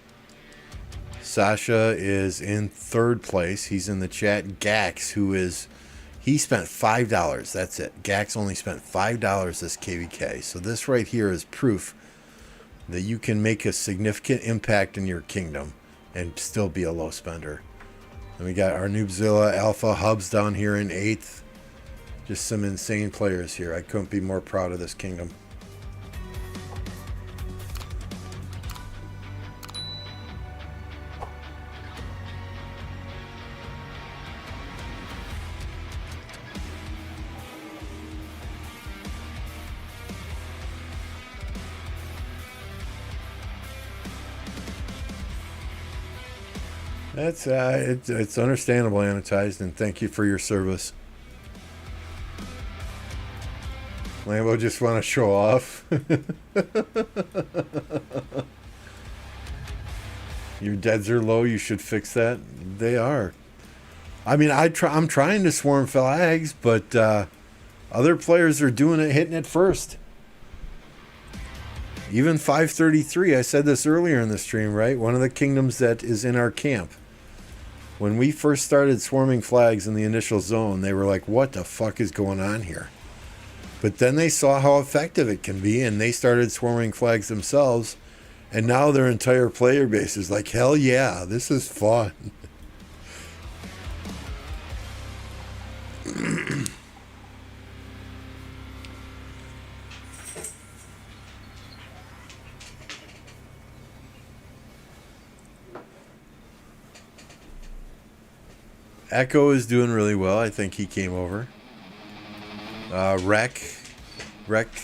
Sasha is in third place. He's in the chat. Gax, he spent $5. That's it. Gax only spent $5 this KvK. So this right here is proof that you can make a significant impact in your kingdom and still be a low spender. And we got our Noobzilla Alpha Hubs down here in 8th. Just some insane players here. I couldn't be more proud of this kingdom. That's it's understandable, Anatized, and thank you for your service. Lambo just want to show off. Your deads are low. You should fix that. They are. I mean, I'm trying to swarm flags, but other players are doing it, hitting it first. Even 533. I said this earlier in the stream, right? One of the kingdoms that is in our camp. When we first started swarming flags in the initial zone, they were like, what the fuck is going on here? But then they saw how effective it can be, and they started swarming flags themselves, and now their entire player base is like, hell yeah, this is fun. Echo is doing really well. I think he came over. Rec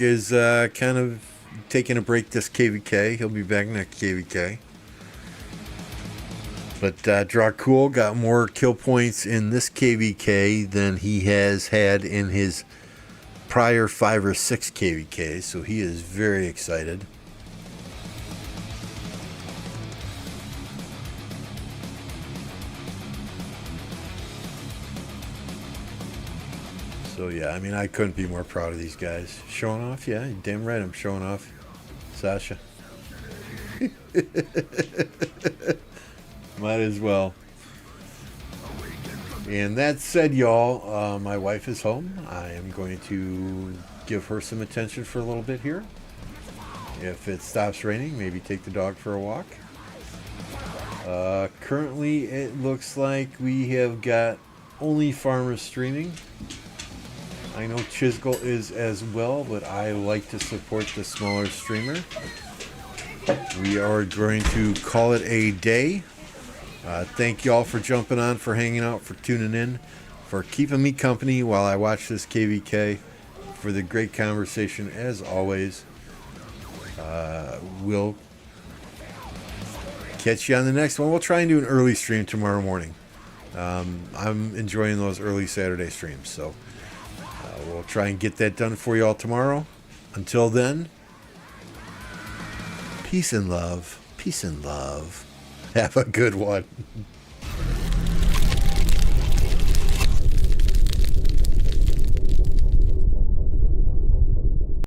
is kind of taking a break this KvK. He'll be back next KvK. But Dracul got more kill points in this KvK than he has had in his prior 5 or 6 KvKs, so he is very excited. So yeah, I mean, I couldn't be more proud of these guys. Showing off, yeah, damn right I'm showing off. Sasha. Might as well. And that said, y'all, my wife is home. I am going to give her some attention for a little bit here. If it stops raining, maybe take the dog for a walk. Currently, it looks like we have got only farmers streaming. I know Chisgul is as well, but I like to support the smaller streamer. We are going to call it a day. Thank you all for jumping on, for hanging out, for tuning in, for keeping me company while I watch this KvK, for the great conversation as always. We'll catch you on the next one. We'll try and do an early stream tomorrow morning. I'm enjoying those early Saturday streams, so we'll try and get that done for you all tomorrow. Until then, peace and love. Peace and love. Have a good one.